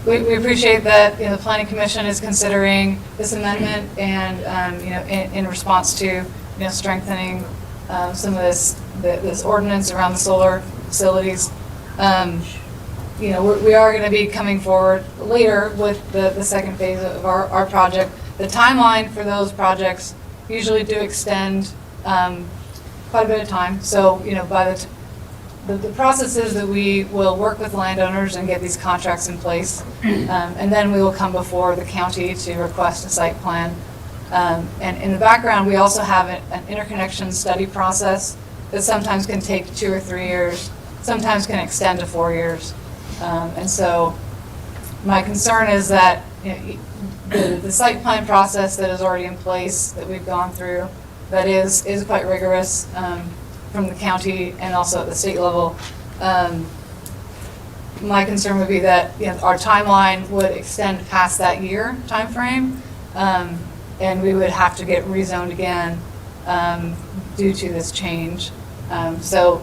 we appreciate that, the planning commission is considering this amendment and, in response to, strengthening some of this ordinance around the solar facilities. We are going to be coming forward later with the second phase of our project. The timeline for those projects usually do extend quite a bit of time. So, by the process is that we will work with landowners and get these contracts in place. And then we will come before the county to request a site plan. And in the background, we also have an interconnection study process that sometimes can take 2 or 3 years, sometimes can extend to 4 years. And so my concern is that the site plan process that is already in place, that we've gone through, that is quite rigorous from the county and also at the state level. My concern would be that our timeline would extend past that year timeframe, and we would have to get rezoned again due to this change. So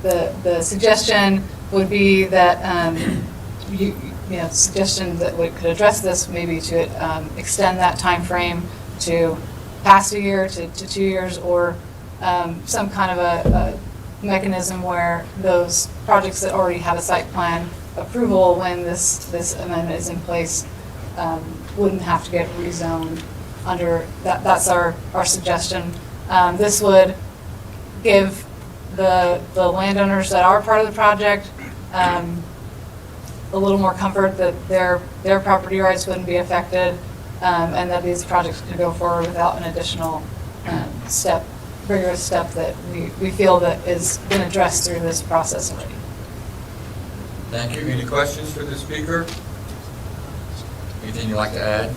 the suggestion would be that suggestion that could address this, maybe to extend that time frame to past a year to 2 years, or some kind of a mechanism where those projects that already have a site plan approval when this amendment is in place wouldn't have to get rezoned under that. That's our suggestion. This would give the landowners that are part of the project a little more comfort that their property rights wouldn't be affected, and that these projects could go forward without an additional rigorous step that we feel that has been addressed through this process already. Thank you. Any questions for the speaker? Anything you'd like to add?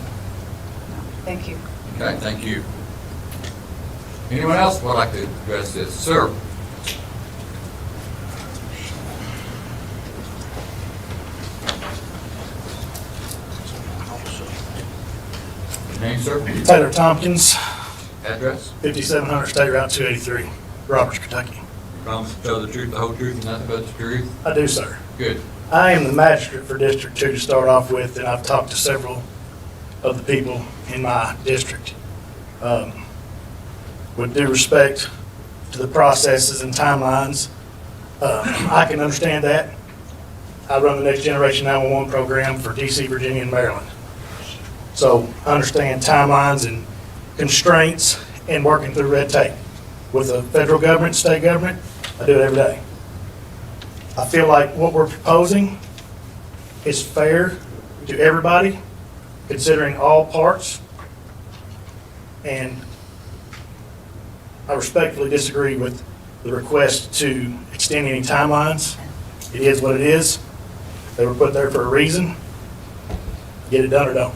Thank you. Okay, thank you. Anyone else would like to address this? Sir? Name, sir? Taylor Tompkins, Address? 5700 State Route 283, Roberts, Kentucky. Promise to tell the truth, the whole truth, and nothing but the truth? I do, sir. Good. I am the magistrate for District 2 to start off with, and I've talked to several of the people in my district. With due respect to the processes and timelines, I can understand that. I run the Next Generation 911 program for DC, Virginia, and Maryland. So I understand timelines and constraints and working through red tape. With the federal government, state government, I do it every day. I feel like what we're proposing is fair to everybody, considering all parts. And I respectfully disagree with the request to extend any timelines. It is what it is. They were put there for a reason. Get it done or don't.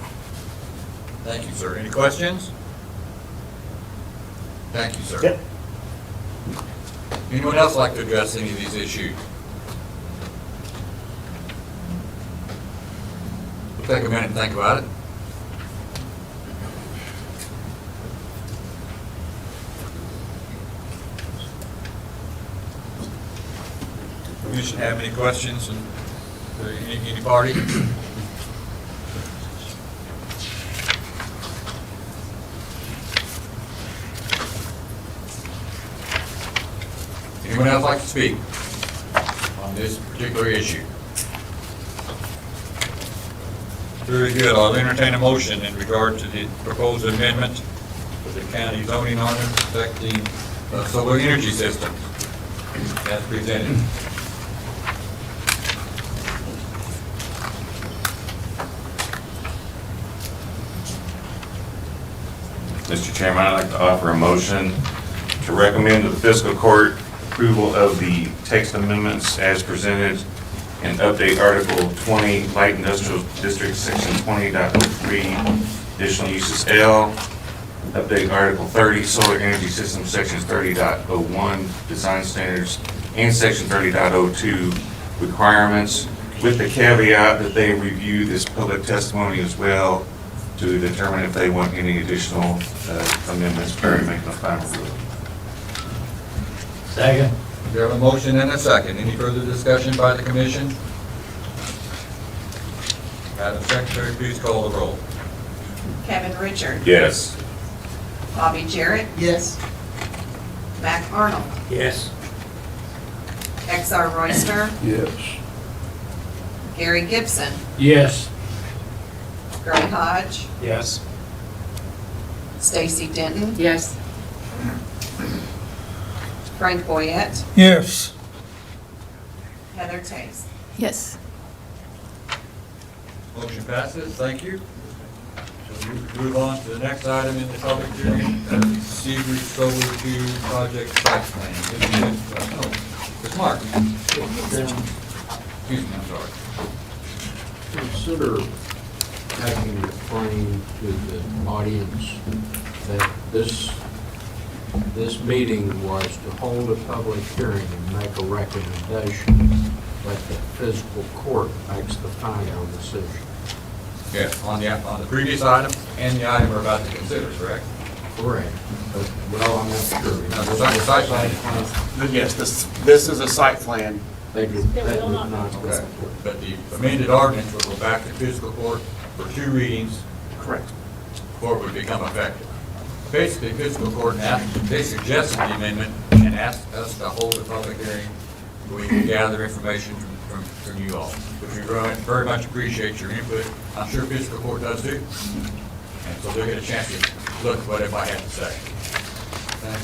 Thank you, sir. Any questions? Thank you, sir. Yep. Anyone else like to address any of these issues? We'll take a minute and think about it. Commission have any questions? Any party? Anyone else like to speak on this particular issue? Very good. I'll entertain a motion in regard to the proposed amendment to the county zoning ordinance affecting solar energy systems as presented. Mr. Chairman, I'd like to offer a motion to recommend to the fiscal court approval of the text amendments as presented and update Article 20, Light Industrial District, Section 20.03, Additional Uses L, update Article 30, Solar Energy System, Section 30.01, Design Standards, and Section 30.02, Requirements, with the caveat that they review this public testimony as well to determine if they want any additional amendments prior to making a final ruling. Second. We have a motion and a second. Any further discussion by the commission? Madam Secretary, please call the roll. Kevin Richard. Yes. Bobby Jarrett. Yes. Mac Arnold. Yes. XR Royster. Yes. Gary Gibson. Yes. Gray Hodge. Yes. Stacy Denton. Yes. Frank Boyette. Yes. Heather Tace. Yes. Motion passes, thank you. So we move on to the next item in the public hearing, Seabury Solar 2 project site plan. It's Mark. Excuse me, I'm sorry. Consider having explained to the audience that this meeting was to hold a public hearing and make a recommendation, but the physical court makes the final decision. Yes, on the previous item and the item we're about to consider, correct? Correct. But, well, I'm not sure. No, the site plan. Yes, this is a site plan. They did not. Okay, but the amended ordinance will go back to fiscal court for 2 readings. Correct. Before it would become effective. Basically, fiscal court they suggested the amendment and asked us to hold a public hearing where we can gather information from you all, which we very much appreciate your input. I'm sure fiscal court does too. And so they'll get a chance to look at what everybody has to say. Okay?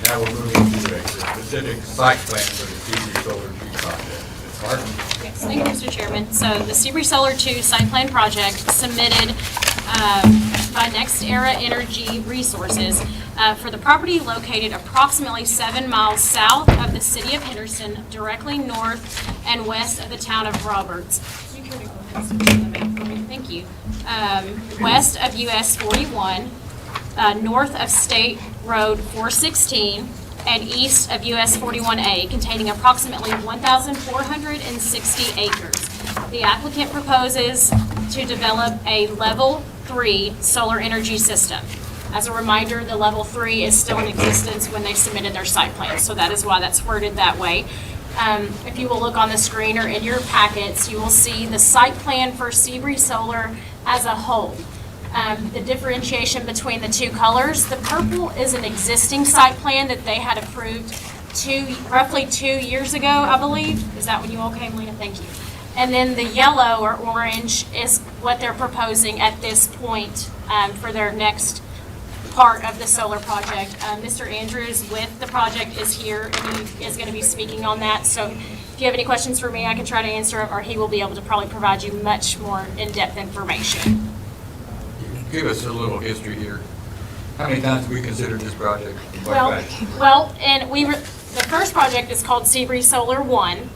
Now we're moving to a specific site plan for the Seabury Solar 2 project. Ms. Martin? Yes, thank you, Mr. Chairman. So the Seabury Solar 2 site plan project submitted by Next Era Energy Resources for the property located approximately 7 miles south of the city of Henderson, directly north and west of the town of Roberts. You can go ahead and switch to the map for me. Thank you. West of US 41, north of State Road 416, and east of US 41A, containing approximately 1,460 acres. The applicant proposes to develop a level 3 solar energy system. As a reminder, the level 3 is still in existence when they submitted their site plan, so that is why that's worded that way. If you will look on the screen or in your packets, you will see the site plan for Seabury Solar as a whole. The differentiation between the 2 colors, the purple is an existing site plan that they had approved roughly 2 years ago, I believe. Is that when you all came, Lena? Thank you. And then the yellow or orange is what they're proposing at this point for their next part of the solar project. Mr. Andrews with the project is here and he is going to be speaking on that. So if you have any questions for me, I can try to answer them, or he will be able to probably provide you much more in-depth information. Give us a little history here. How many times have we considered this project? Well, and the first project is called Seabury Solar 1,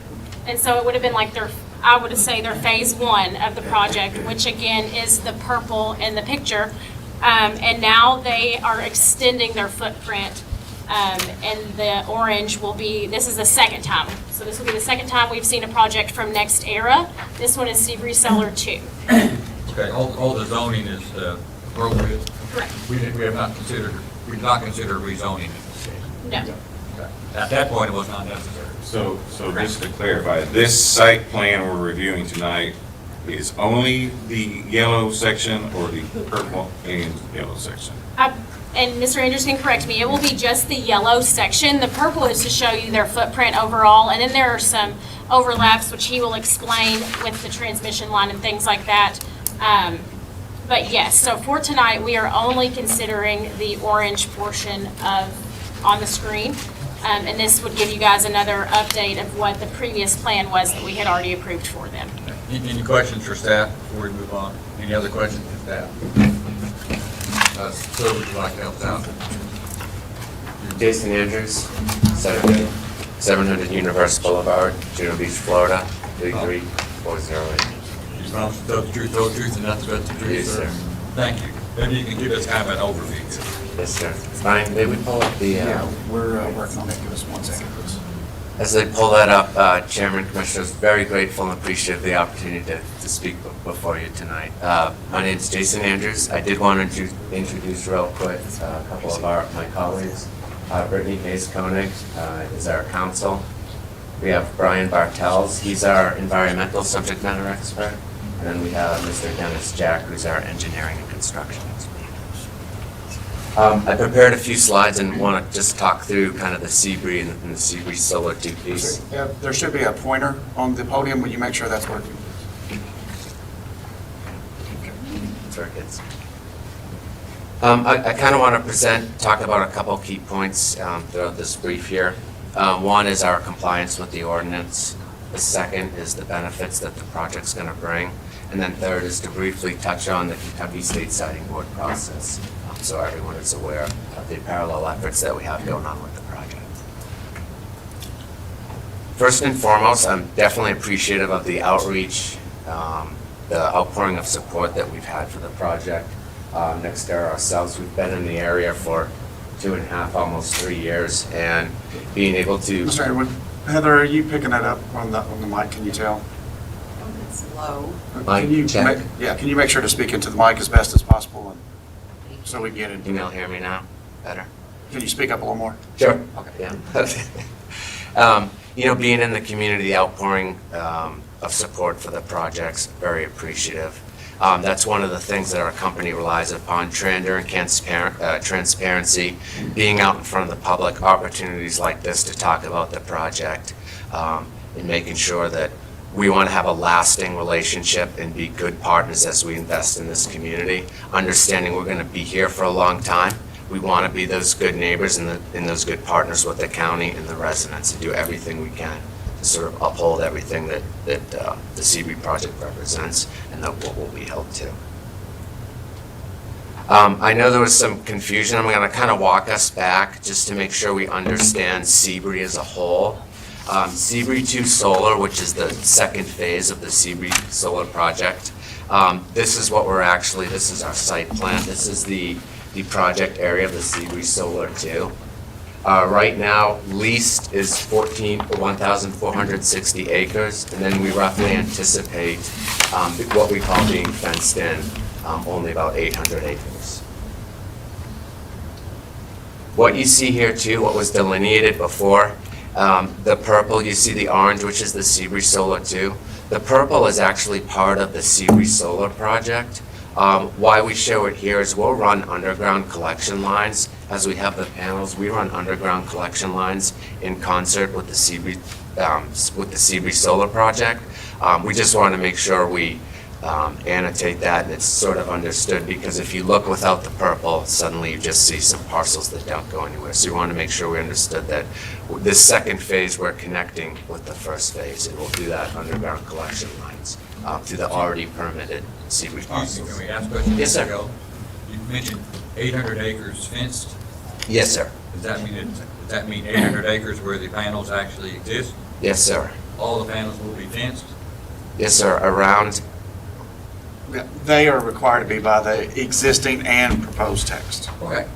and so it would have been like I would say their phase 1 of the project, which again is the purple in the picture. And now they are extending their footprint, and the orange will be, this is the second time. So this will be the second time we've seen a project from Next Era. This one is Seabury Solar 2. Okay, all the zoning is appropriate? Correct. We did not consider rezoning in this case? No. Okay. At that point, it was not necessary. So just to clarify, this site plan we're reviewing tonight is only the yellow section or the purple and yellow section? And Mr. Andrews can correct me, it will be just the yellow section. The purple is to show you their footprint overall, and then there are some overlaps, which he will explain with the transmission line and things like that. But yes, so for tonight, we are only considering the orange portion on the screen. And this would give you guys another update of what the previous plan was that we had already approved for them. Any questions for staff before we move on? Any other questions for staff? Sir, would you like to help us out? Jason Andrews, 700 Universe Boulevard, Juno Beach, Florida, 33408. You promise to tell the truth, and nothing but the truth, Yes, sir? sir. Thank you. Maybe you can give us kind of an overview. Yes, sir. Fine, may we pull up the... We're working on that. Give us 1 second, please. As they pull that up, Chairman, Commissioners, very grateful and appreciative of the opportunity to speak before you tonight. My name is Jason Andrews. I did want to introduce real quick a couple of my colleagues. Brittany Hayes-Koenig is our counsel. We have Brian Bartels. He's our environmental subject matter expert. And then we have Mr. Dennis Jack, who's our engineering and construction expert. I prepared a few slides and want to just talk through kind of the Seabury and the Seabury Solar 2 piece. There should be a pointer on the podium. Will you make sure that's working? That's where it gets. I kind of want to talk about a couple key points throughout this brief here. One is our compliance with the ordinance. The second is the benefits that the project's going to bring. And then third is to briefly touch on the Kentucky State Siting Board process, so everyone is aware of the parallel efforts that we have going on with the project. First and foremost, I'm definitely appreciative of the outreach, the outpouring of support that we've had for the project. Next to ourselves, we've been in the area for 2.5, almost 3 years, and being able to... Mr. Edward, Heather, are you picking that up on the mic? Can you tell? It's low. Can you check. can you make sure to speak into the mic as best as possible, and so we get it? Can you all hear me now? Better? Can you speak up a little more? Sure. Okay. Yeah. Being in the community, the outpouring of support for the project's very appreciative. That's one of the things that our company relies upon, transparency, being out in front of the public, opportunities like this to talk about the project, and making sure that we want to have a lasting relationship and be good partners as we invest in this community, understanding we're going to be here for a long time. We want to be those good neighbors and those good partners with the county and the residents and do everything we can to sort of uphold everything that the Seabury project represents and that what will be held to. I know there was some confusion. I'm going to kind of walk us back just to make sure we understand Seabury as a whole. Seabury 2 Solar, which is the second phase of the Seabury Solar project. This is our site plan. This is the project area of the Seabury Solar 2. Right now, leased is 1,460 acres, and then we roughly anticipate what we call being fenced in, only about 800 acres. What you see here too, what was delineated before, the purple, you see the orange, which is the Seabury Solar 2. The purple is actually part of the Seabury Solar project. Why we show it here is we'll run underground collection lines. As we have the panels, we run underground collection lines in concert with the Seabury Solar project. We just want to make sure we annotate that and it's sort of understood, because if you look without the purple, suddenly you just see some parcels that don't go anywhere. So we want to make sure we understood that this second phase we're connecting with the first phase, and we'll do that underground collection lines to the already permitted Seabury parcels. Can we ask questions? Yes, sir. You mentioned 800 acres fenced. Yes, sir. Does that mean 800 acres where the panels actually exist? Yes, sir. All the panels will be fenced? Yes, sir. Around. They are required to be by the existing and proposed text. Okay.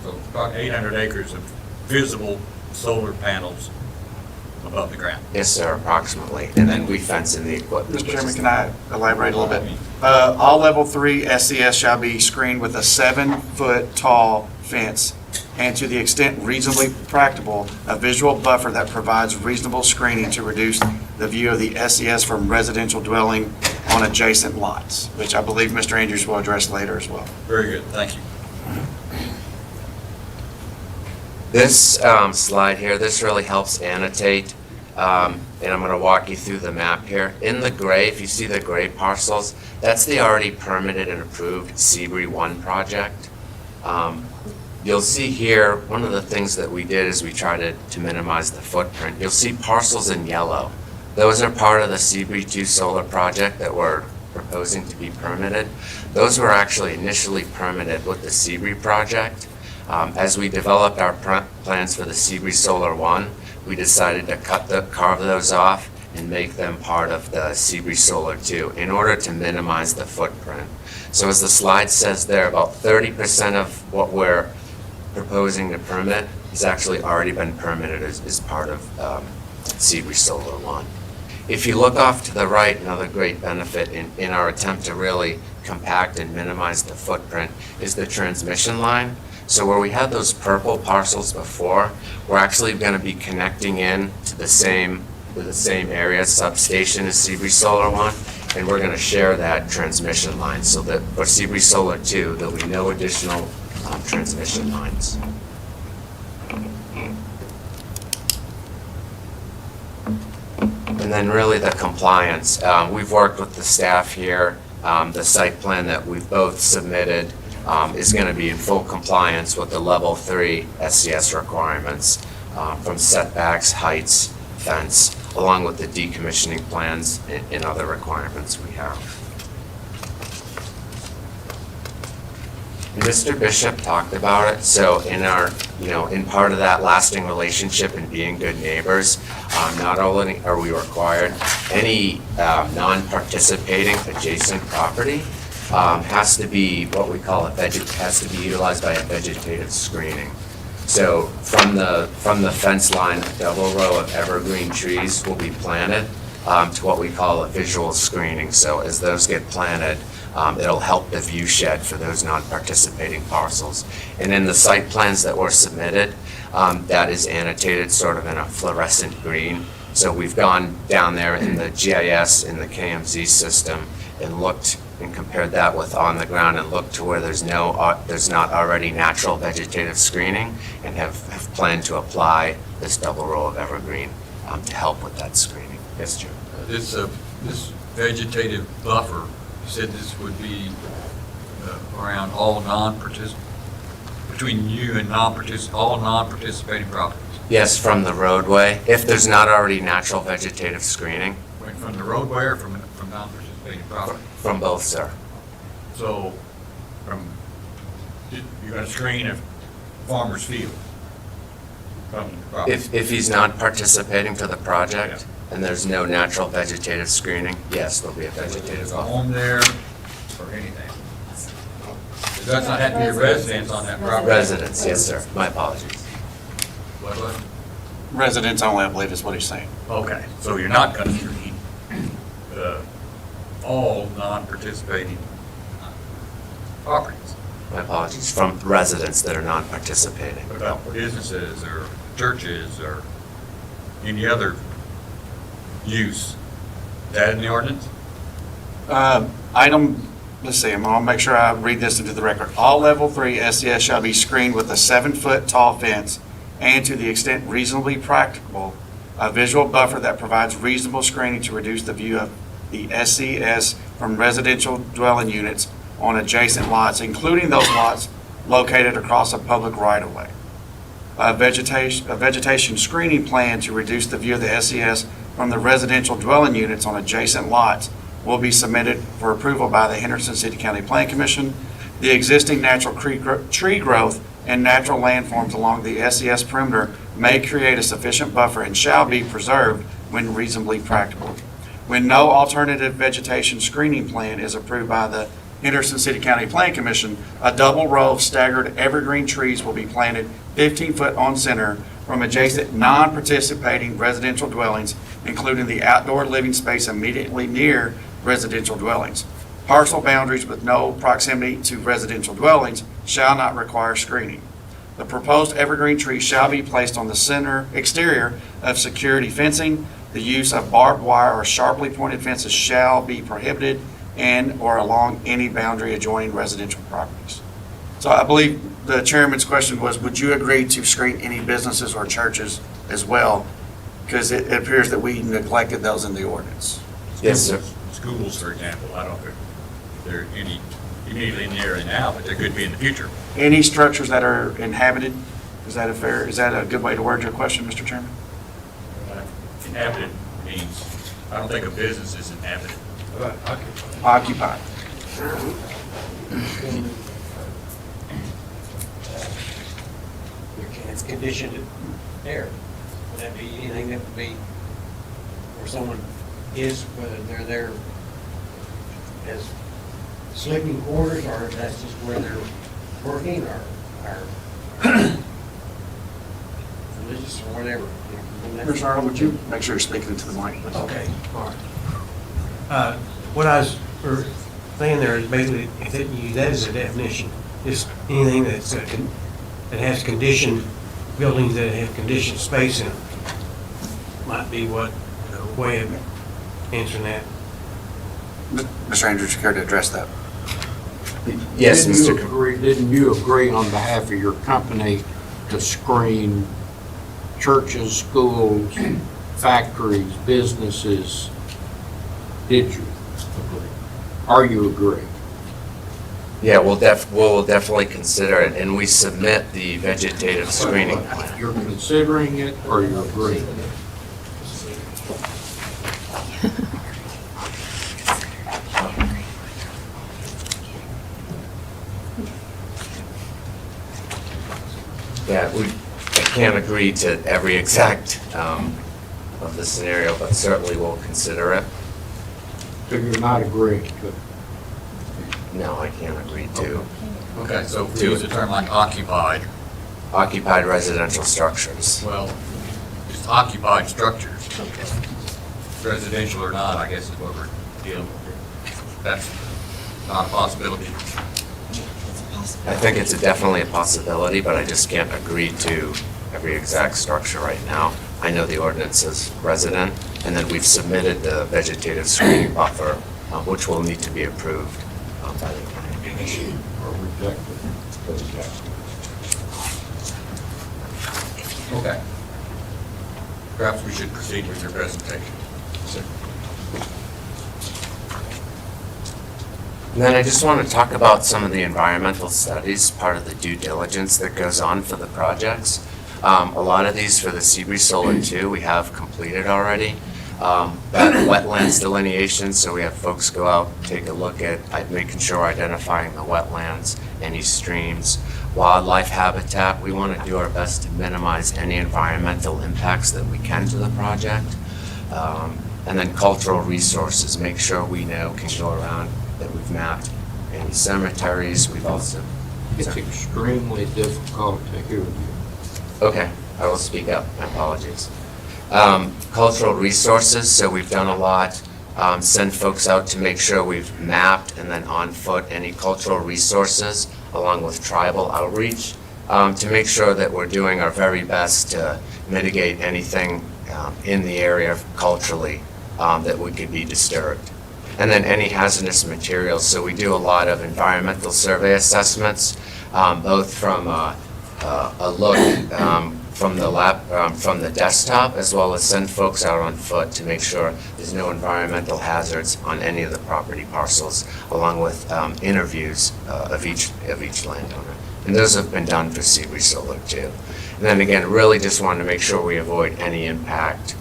So about 800 acres of visible solar panels above the ground. Yes, sir, approximately. And then we fence in the equipment. Mr. Chairman, can I elaborate a little bit? All level 3 SCS shall be screened with a 7-foot tall fence, and to the extent reasonably practicable, a visual buffer that provides reasonable screening to reduce the view of the SCS from residential dwelling on adjacent lots, which I believe Mr. Andrews will address later as well. Very good, thank you. This slide here, this really helps annotate, and I'm going to walk you through the map here. In the gray, if you see the gray parcels, that's the already permitted and approved Seabury 1 project. You'll see here, one of the things that we did is we tried to minimize the footprint. You'll see parcels in yellow. Those are part of the Seabury 2 solar project that we're proposing to be permitted. Those were actually initially permitted with the Seabury project. As we developed our plans for the Seabury Solar 1, we decided to carve those off and make them part of the Seabury Solar 2 in order to minimize the footprint. So as the slide says there, about 30% of what we're proposing to permit has actually already been permitted as part of Seabury Solar 1. If you look off to the right, another great benefit in our attempt to really compact and minimize the footprint is the transmission line. So where we had those purple parcels before, we're actually going to be connecting in to the same area substation as Seabury Solar 1, and we're going to share that transmission line, so that for Seabreeze Solar 2, there'll be no additional transmission lines. And then really the compliance. We've worked with the staff here. The site plan that we've both submitted is going to be in full compliance with the level 3 SCS requirements from setbacks, heights, fence, along with the decommissioning plans and other requirements we have. Mr. Bishop talked about it, so in our, in part of that lasting relationship and being good neighbors, not only are we required, any non-participating adjacent property has to be what we call has to be utilized by a vegetative screening. So from the fence line, a double row of evergreen trees will be planted to what we call a visual screening. So as those get planted, it'll help the view shed for those non-participating parcels. And in the site plans that were submitted, that is annotated sort of in a fluorescent green. So we've gone down there in the GIS, in the KMZ system, and looked and compared that with on the ground and looked to where there's not already natural vegetative screening, and have planned to apply this double row of evergreen to help with that screening. Yes, Jim? This vegetative buffer, you said this would be around all between you and all non-participating properties? Yes, from the roadway, if there's not already natural vegetative screening. From the roadway or from non-participating property? From both, sir. So, you're going to screen a farmer's field from the property? If he's not participating for the project, and there's no natural vegetative screening, yes, there'll be a vegetative buffer. Home there or anything? Does not have to be a residence on that property? Residence, yes, sir. My apologies. What? Residents only, I believe is what he's saying. Okay, so you're not going to screen all non-participating properties? My apologies. From residents that are non-participating. What about businesses or churches or any other use? Is that in the ordinance? Let's see, I'm going to make sure I read this into the record. All level 3 SCS shall be screened with a 7-foot tall fence, and to the extent reasonably practicable, a visual buffer that provides reasonable screening to reduce the view of the SCS from residential dwelling units on adjacent lots, including those lots located across a public right-of-way. A vegetation screening plan to reduce the view of the SCS from the residential dwelling units on adjacent lots will be submitted for approval by the Henderson City County Plan Commission. The existing natural tree growth and natural landforms along the SCS perimeter may create a sufficient buffer and shall be preserved when reasonably practical. When no alternative vegetation screening plan is approved by the Henderson City County Plan Commission, a double row of staggered evergreen trees will be planted 15 foot on center from adjacent non-participating residential dwellings, including the outdoor living space immediately near residential dwellings. Parcel boundaries with no proximity to residential dwellings shall not require screening. The proposed evergreen tree shall be placed on the exterior of security fencing. The use of barbed wire or sharply pointed fences shall be prohibited and or along any boundary adjoining residential properties. So I believe the chairman's question was, would you agree to screen any businesses or churches as well? Because it appears that we neglected those in the ordinance. Yes, sir. Schools, for example, I don't know if they're any immediately in the area now, but there could be in the future. Any structures that are inhabited, is that a good way to word your question, Mr. Chairman? Inhabited means, I don't think a business is inhabited. Occupied. It's conditioned air. Would that be anything that would be where someone is, whether they're there as sleeping quarters or if that's just where they're working or religious or whatever? Mr. Arnold, would you make sure you're speaking into the mic, please? Okay, all right. What I was saying there is basically, if you use that as a definition, just anything that's that has conditioned buildings that have conditioned space in them might be what way of answering that. Mr. Andrews, you care to address that? Yes, Mr. Didn't you agree on behalf of your company to screen churches, schools, factories, businesses? Did you agree? Are you agree? Yeah, we'll definitely consider it, and we submit the vegetative screening plan. You're considering it or you agree? Yeah, I can't agree to every exact of the scenario, but certainly we'll consider it. So you're not agreeing to it? No, I can't agree to. Okay, so if we use a term like occupied, Occupied residential structures. well, just occupied structures, residential or not, I guess is what we're dealing with here. That's not a possibility. I think it's definitely a possibility, but I just can't agree to every exact structure right now. I know the ordinance says resident, and then we've submitted the vegetative screening buffer, which will need to be approved by the planning commission. Or rejected? Okay. Perhaps we should proceed with your presentation. And then I just want to talk about some of the environmental studies, part of the due diligence that goes on for the projects. A lot of these for the Seabreeze Solar 2 we have completed already. That wetlands delineation, so we have folks go out, take a look at making sure identifying the wetlands, any streams. Wildlife habitat, we want to do our best to minimize any environmental impacts that we can to the project. And then cultural resources, make sure we know, can go around that we've mapped any cemeteries. We've also... It's extremely difficult to hear you. Okay, I will speak up. My apologies. Cultural resources, so we've done a lot. Send folks out to make sure we've mapped and then on foot any cultural resources along with tribal outreach to make sure that we're doing our very best to mitigate anything in the area culturally that could be disturbed. And then any hazardous materials. So we do a lot of environmental survey assessments, both from a look from the lab, from the desktop, as well as send folks out on foot to make sure there's no environmental hazards on any of the property parcels, along with interviews of each landowner. And those have been done for Seabreeze Solar too. And then again, really just want to make sure we avoid any impact,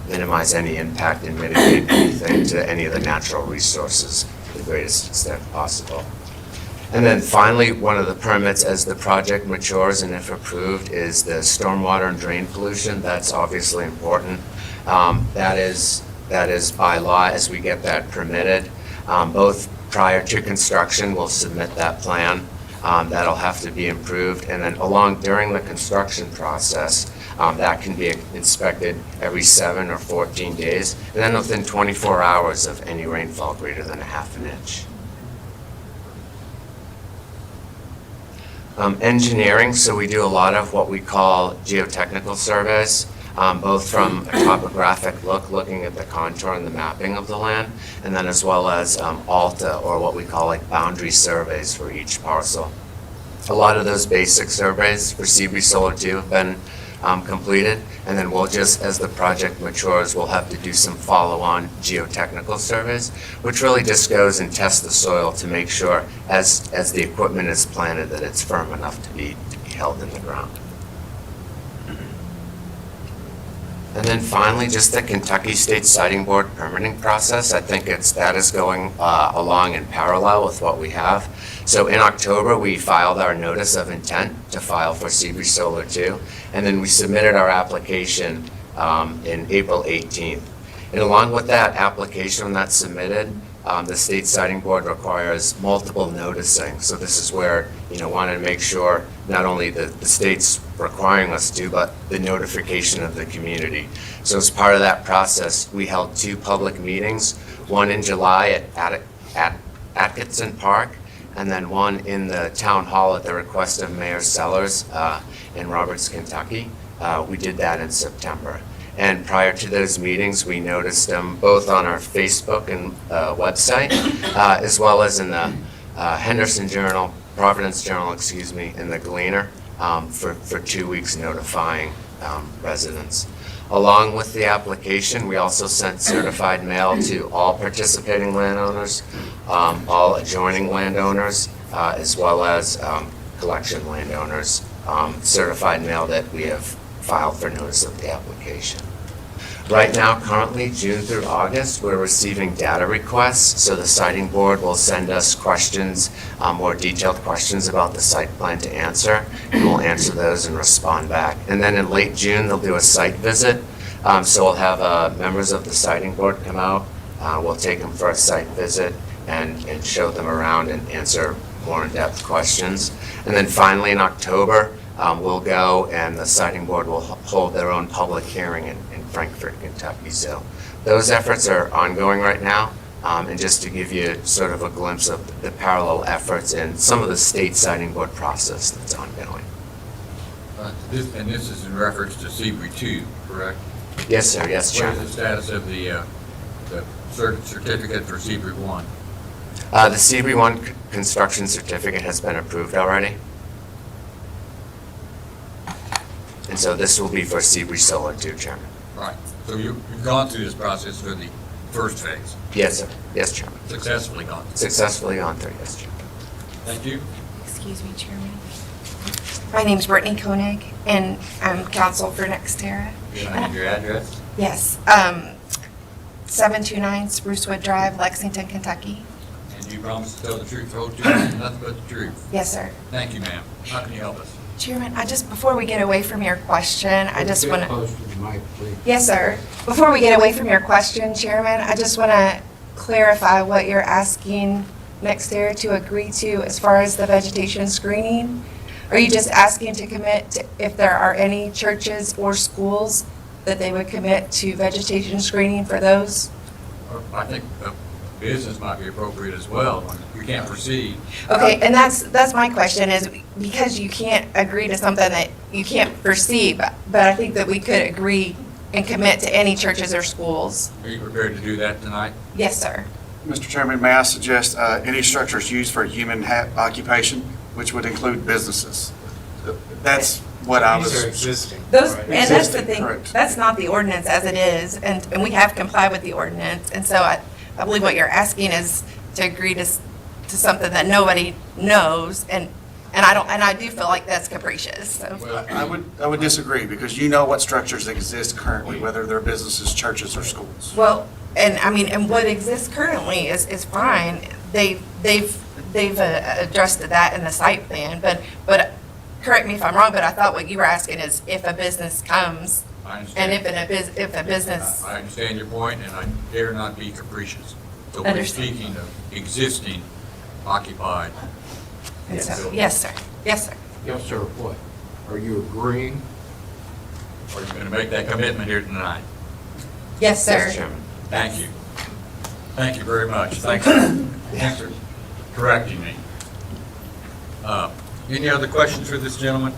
minimize any impact and mitigate anything to any of the natural resources to the greatest extent possible. And then finally, one of the permits as the project matures and if approved is the stormwater and drain pollution. That's obviously important. That is by law as we get that permitted. Both prior to construction, we'll submit that plan. That'll have to be improved. And then during the construction process, that can be inspected every 7 or 14 days. And then within 24 hours of any rainfall greater than ½ an inch. Engineering, so we do a lot of what we call geotechnical surveys, both from a topographic look, looking at the contour and the mapping of the land, and then as well as ALTA, or what we call like boundary surveys for each parcel. A lot of those basic surveys for Seabreeze Solar 2 have been completed, and then we'll just, as the project matures, we'll have to do some follow-on geotechnical surveys, which really just goes and tests the soil to make sure, as the equipment is planted, that it's firm enough to be held in the ground. And then finally, just the Kentucky State Siting Board permitting process. I think that is going along in parallel with what we have. So in October, we filed our notice of intent to file for Seabreeze Solar 2, and then we submitted our application in April 18th. And along with that application, when that's submitted, the State Siting Board requires multiple noticing. So this is where, wanted to make sure not only the state's requiring us to, but the notification of the community. So as part of that process, we held 2 public meetings, one in July at Atkinson Park, and then one in the town hall at the request of Mayor Sellers in Roberts, Kentucky. We did that in September. And prior to those meetings, we noticed them both on our Facebook and website, as well as in the Henderson Journal, Providence Journal, excuse me, and the Gleaner for 2 weeks notifying residents. Along with the application, we also sent certified mail to all participating landowners, all adjoining landowners, as well as collection landowners, certified mail that we have filed for notice of the application. Right now, currently, June through August, we're receiving data requests, so the siting board will send us questions, more detailed questions about the site plan to answer, and we'll answer those and respond back. And then in late June, they'll do a site visit, so we'll have members of the siting board come out, we'll take them for a site visit and show them around and answer more in-depth questions. And then finally, in October, we'll go and the siting board will hold their own public hearing in Frankfort, Kentucky. So those efforts are ongoing right now. And just to give you sort of a glimpse of the parallel efforts in some of the state siting board process that's ongoing. And this is in reference to Sebree 2, correct? Yes, sir. Yes, What Chairman. is the status of the certificate for Sebree 1? The Sebree 1 construction certificate has been approved already. And so this will be for Sebree Solar 2, Chairman. Right. So you've gone through this process for the first phase? Yes, sir. Yes, Chairman. Successfully gone? Successfully gone through, yes, Chairman. Thank you. Excuse me, Chairman. My name's Brittany Koenig, and I'm counsel for Nextera. Can I have your address? Yes, 729 Sprucewood Drive, Lexington, Kentucky. And do you promise to tell the truth, the whole truth, and nothing but the truth? Yes, sir. Thank you, ma'am. How can you help us? Chairman, before we get away from your question, I just want Get to... close to the mic, please. Yes, sir. Before we get away from your question, Chairman, I just want to clarify what you're asking Nextera to agree to as far as the vegetation screening. Are you just asking to commit to, if there are any churches or schools that they would commit to vegetation screening for those? I think business might be appropriate as well. You can't proceed. Okay, and that's my question is because you can't agree to something that you can't foresee, but I think that we could agree and commit to any churches or schools. Are you prepared to do that tonight? Yes, sir. Mr. Chairman, may I suggest any structures used for human occupation, which would include businesses? That's what I was. These are existing. Those, right? and that's the thing, Correct. that's not the ordinance as it is, and we have complied with the ordinance, and so I believe what you're asking is to agree to something that nobody knows, and I do feel like that's capricious, so. Well, I would disagree, because you know what structures exist currently, whether they're businesses, churches, or schools. Well, and what exists currently is fine. They've addressed that in the site plan, but correct me if I'm wrong, but I thought what you were asking is if a business comes, I and understand. if a business, I understand your point, and I dare not be capricious. So we're Understand. speaking of existing occupied. and so, buildings. yes, sir, yes, sir. Yes, sir, what? Are you agreeing? Are you going to make that commitment here tonight? Yes, sir. Yes, Chairman. Thank you. Thank you very much. Thanks for correcting me. Any other questions for this gentleman?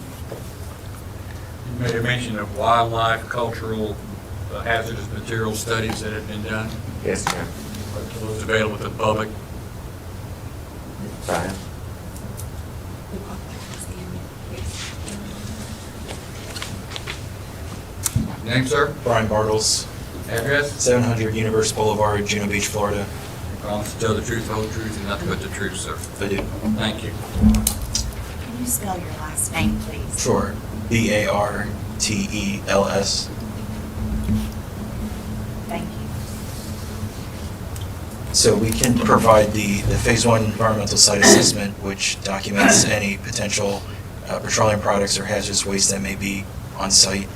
You made a mention of wildlife, cultural, hazardous material studies that have been done. Yes, Chairman. Are those available to the public? Brian? Name, sir? Brian Bartles, Address? 700 Universe Boulevard, Juno Beach, Florida. You promise to tell the truth, the whole truth, and nothing but the truth, sir. I do. Thank you. Can you spell your last name, please? Sure. B-A-R-T-E-L-S. Thank you. So we can provide the Phase 1 environmental site assessment, which documents any potential petroleum products or hazardous waste that may be on site.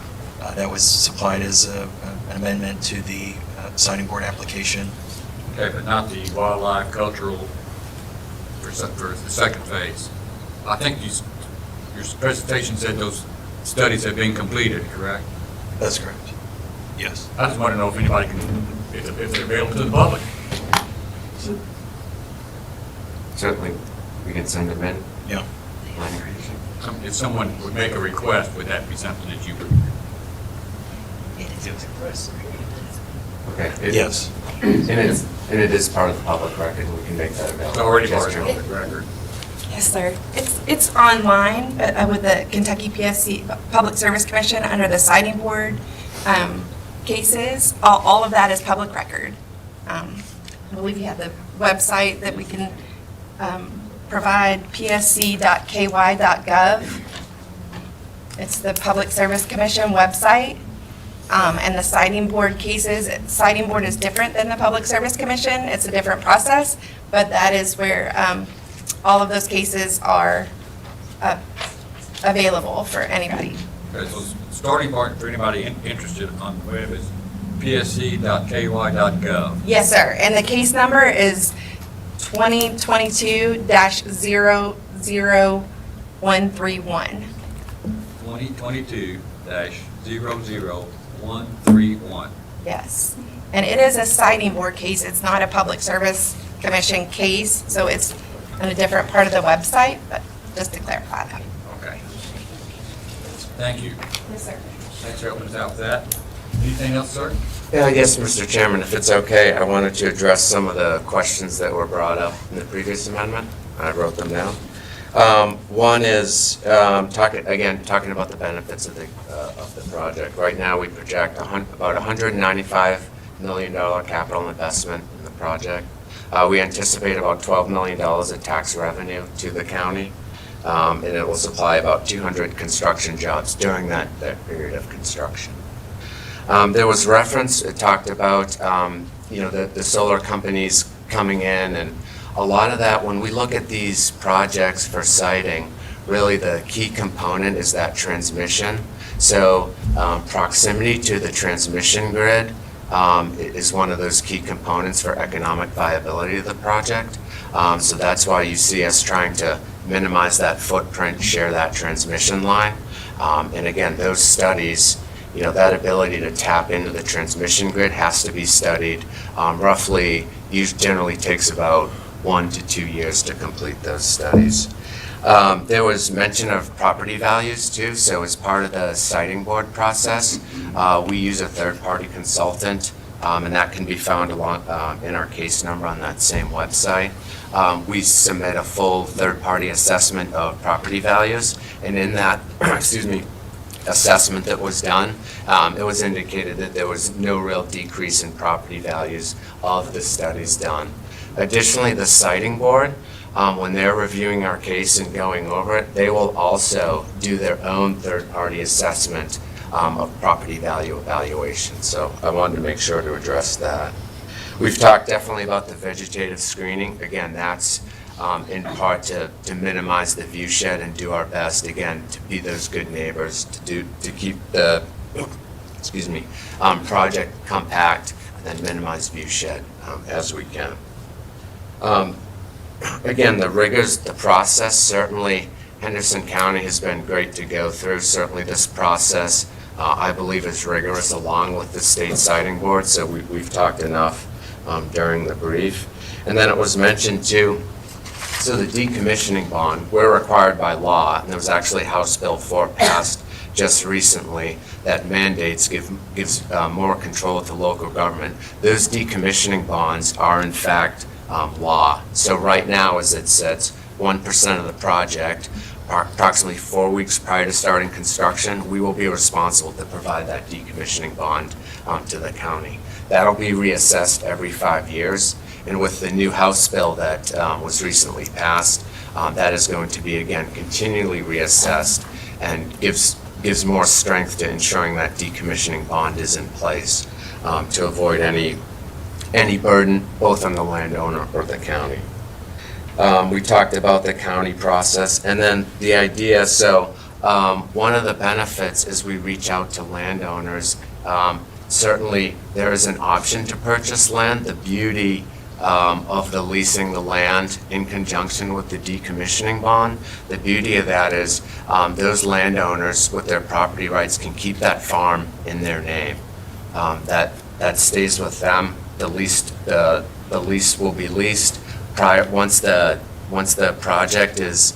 That was supplied as an amendment to the siting board application. Okay, but not the wildlife, cultural, for the second phase. I think your presentation said those studies have been completed, correct? That's correct. Yes. I just want to know if anybody can, if they're available to the public. Certainly, we can send them in. Yeah. If someone would make a request, would that be something that you would? Okay. it- Yes. And it is part of the public record, we can make that available. It's already Yes, part of the Chairman. public record. Yes, sir. It's online with the Kentucky PSC, Public Service Commission, under the siting board cases. All of that is public record. I believe you have the website that we can provide, psc.ky.gov. It's the Public Service Commission website. And the siting board cases, siting board is different than the Public Service Commission. It's a different process, but that is where all of those cases are available for anybody. Okay, so starting point for anybody interested on the web is psc.ky.gov. Yes, sir. And the case number is 2022-00131. 2022-00131. Yes. And it is a siting board case. It's not a Public Service Commission case, so it's in a different part of the website, but just to clarify that. Okay. Thank you. Yes, sir. Thanks for helping us out with that. Anything else, sir? Yeah, yes, Mr. Chairman, if it's okay, I wanted to address some of the questions that were brought up in the previous amendment. I wrote them down. One is talking about the benefits of the project. Right now, we project about $195 million capital investment in the project. We anticipate about $12 million of tax revenue to the county, and it will supply about 200 construction jobs during that period of construction. There was reference, it talked about, the solar companies coming in, and a lot of that, when we look at these projects for siting, really the key component is that transmission. So proximity to the transmission grid is one of those key components for economic viability of the project. So that's why you see us trying to minimize that footprint, share that transmission line. And again, those studies, that ability to tap into the transmission grid has to be studied. Roughly, generally takes about 1 to 2 years to complete those studies. There was mention of property values too, so as part of the siting board process, we use a third-party consultant, and that can be found along in our case number on that same website. We submit a full third-party assessment of property values, and in that, assessment that was done, it was indicated that there was no real decrease in property values of the studies done. Additionally, the siting board, when they're reviewing our case and going over it, they will also do their own third-party assessment of property value evaluation. So I wanted to make sure to address that. We've talked definitely about the vegetative screening. Again, that's in part to minimize the view shed and do our best, again, to be those good neighbors, to keep the, project compact and then minimize view shed as we can. Again, the rigors, the process, certainly Henderson County has been great to go through. Certainly this process, I believe, is rigorous along with the state siting board, so we've talked enough during the brief. And then it was mentioned too, so the decommissioning bond, we're required by law, and there was actually House Bill 4 passed just recently that mandates gives more control to local government. Those decommissioning bonds are in fact law. So right now, as it sits, 1% of the project, approximately 4 weeks prior to starting construction, we will be responsible to provide that decommissioning bond to the county. That'll be reassessed every 5 years. And with the new House bill that was recently passed, that is going to be, again, continually reassessed and gives more strength to ensuring that decommissioning bond is in place to avoid any burden, both on the landowner or the county. We talked about the county process, and then the idea, so one of the benefits is we reach out to landowners. Certainly, there is an option to purchase land. The beauty of the leasing the land in conjunction with the decommissioning bond, the beauty of that is those landowners with their property rights can keep that farm in their name. That stays with them. The lease will be leased once the project is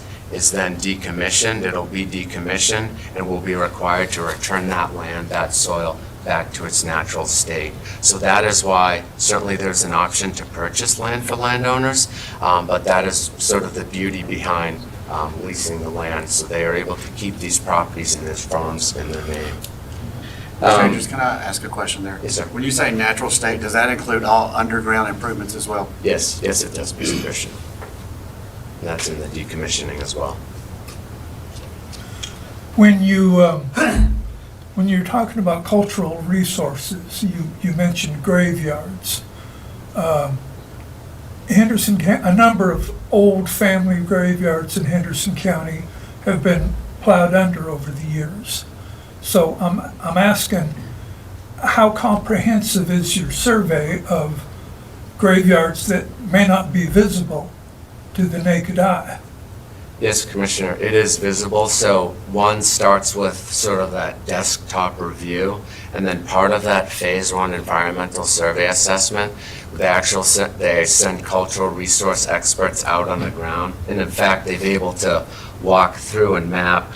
then decommissioned. It'll be decommissioned, and we'll be required to return that land, that soil, back to its natural state. So that is why certainly there's an option to purchase land for landowners, but that is sort of the beauty behind leasing the land, so they are able to keep these properties and these farms in their name. Strangers, can I ask a question there? Yes, sir. When you say natural state, does that include all underground improvements as well? Yes, yes, it does, Mr. Christian. And that's in the decommissioning as well. When when you're talking about cultural resources, you mentioned graveyards. A number of old family graveyards in Henderson County have been plowed under over the years. So I'm asking, how comprehensive is your survey of graveyards that may not be visible to the naked eye? Yes, Commissioner, it is visible. So one starts with sort of that desktop review, and then part of that phase one environmental survey assessment, they send cultural resource experts out on the ground. And in fact, they've able to walk through and map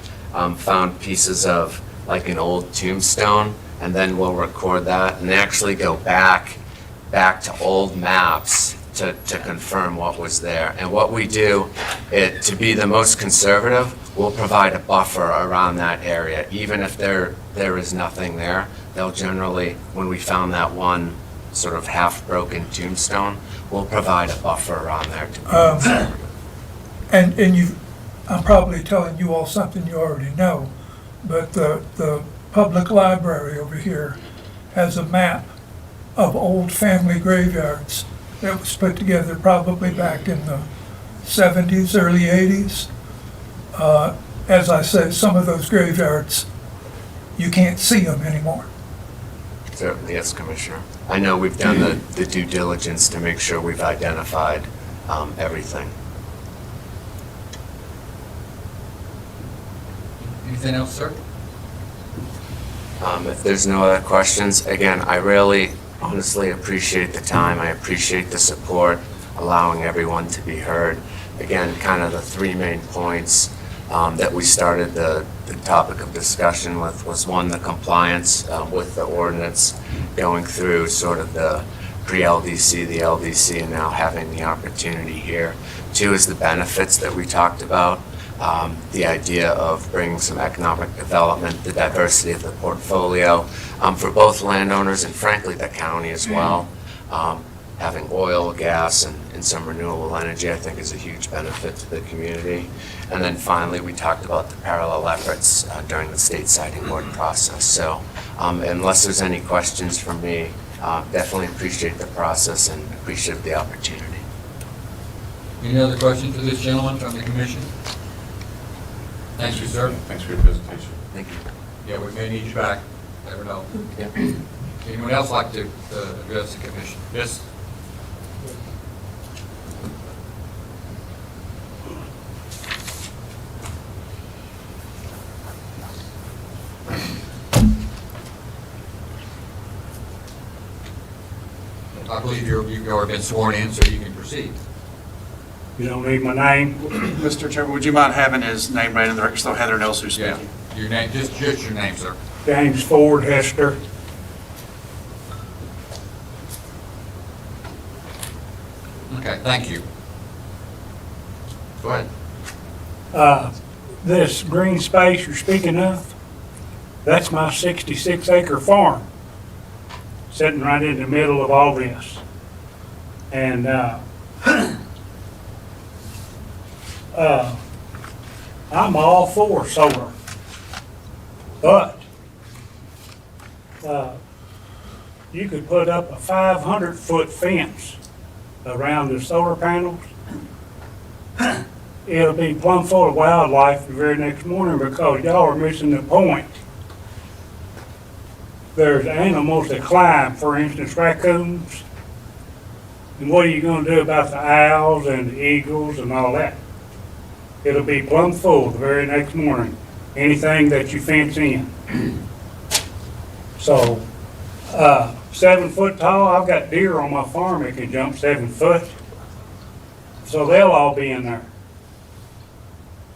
found pieces of like an old tombstone, and then we'll record that and actually go back to old maps to confirm what was there. And what we do, to be the most conservative, we'll provide a buffer around that area. Even if there is nothing there, they'll generally, when we found that one sort of half-broken tombstone, we'll provide a buffer around there to be conservative. And I'm probably telling you all something you already know, but the public library over here has a map of old family graveyards that was put together probably back in the 70s, early 80s. As I said, some of those graveyards, you can't see them anymore. Certainly, yes, Commissioner. I know we've done the due diligence to make sure we've identified everything. Anything else, sir? If there's no other questions, again, I really honestly appreciate the time. I appreciate the support, allowing everyone to be heard. Again, kind of the three main points that we started the topic of discussion with was one, the compliance with the ordinance, going through sort of the pre-LDC, the LDC, and now having the opportunity here. Two is the benefits that we talked about. The idea of bringing some economic development, the diversity of the portfolio for both landowners and frankly the county as well. Having oil, gas, and some renewable energy, I think, is a huge benefit to the community. And then finally, we talked about the parallel efforts during the state siting board process. So unless there's any questions from me, definitely appreciate the process and appreciate the opportunity. Any other questions for this gentleman from the commission? Thank you, sir. Thanks for your presentation. Thank you. Yeah, we may need you back. Never know. Yeah. Anyone else like to address the commission? Yes? I believe you've already been sworn in, so you can proceed. You don't need my name? Mr. Chairman, would you mind having his name right in the record, so Heather knows who's Yeah, speaking? your name, just your name, sir. James Ford Hester. Okay, thank you. Go ahead. This green space you're speaking of, that's my 66-acre farm, sitting right in the middle of all this. And I'm all for solar, but you could put up a 500-foot fence around the solar panels. It'll be plumb full of wildlife the very next morning because y'all are missing the point. There's animals that climb, for instance, raccoons. And what are you gonna do about the owls and the eagles and all that? It'll be plumb full the very next morning, anything that you fence in. So, 7 foot tall, I've got deer on my farm that can jump 7 foot. So they'll all be in there.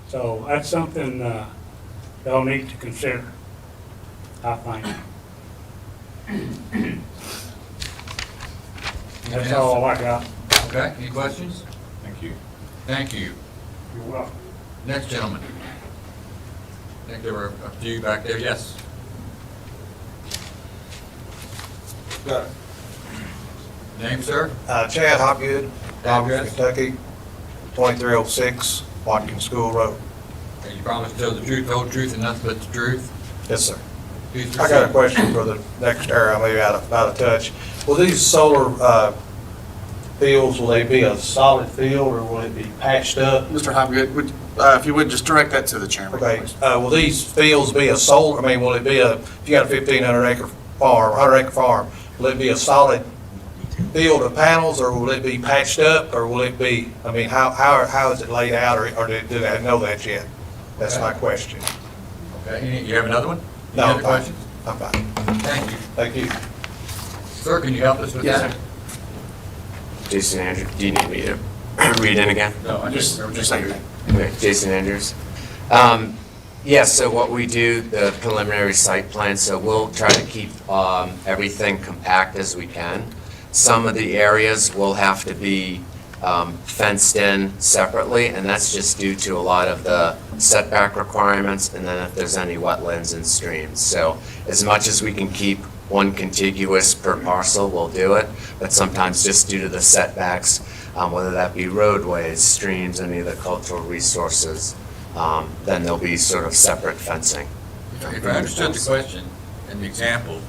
So that's something y'all need to consider, I think. That's all I got. Okay, any questions? Thank you. Thank you. You're welcome. Next gentleman. I think there were a few back there, yes. Got it. Name, sir? Chad Hopgood, Dodgers, Address? Kentucky, 2306 Watkins School Road. And you promise to tell the truth, the whole truth, and nothing but the truth? Yes, sir. Please I got a proceed. question for the next area, I may be out of touch. Will these solar fields, will they be a solid field or will it be patched up? Mr. Hopgood, if you would, just direct that to the chairman. Okay, will these fields be a solar, I mean, will it be if you got a 1,500 acre farm, 100 acre farm, will it be a solid field of panels or will it be patched up or will it be, I mean, how is it laid out or do they know that yet? That's my question. Okay, you have another one? No, Any I'm other fine. questions? I'm fine. Thank you. Thank you. Sir, can you help us with Yes, that? sir. Jason Andrews, do you need me to read in again? No, I just say your name. Okay, Jason Andrews. Yeah, so what we do, the preliminary site plan, so we'll try to keep everything compact as we can. Some of the areas will have to be fenced in separately, and that's just due to a lot of the setback requirements, and then if there's any wetlands and streams. So as much as we can keep one contiguous per parcel, we'll do it, but sometimes just due to the setbacks, whether that be roadways, streams, any of the cultural resources, then there'll be sort of separate fencing. If I understood the question and the example,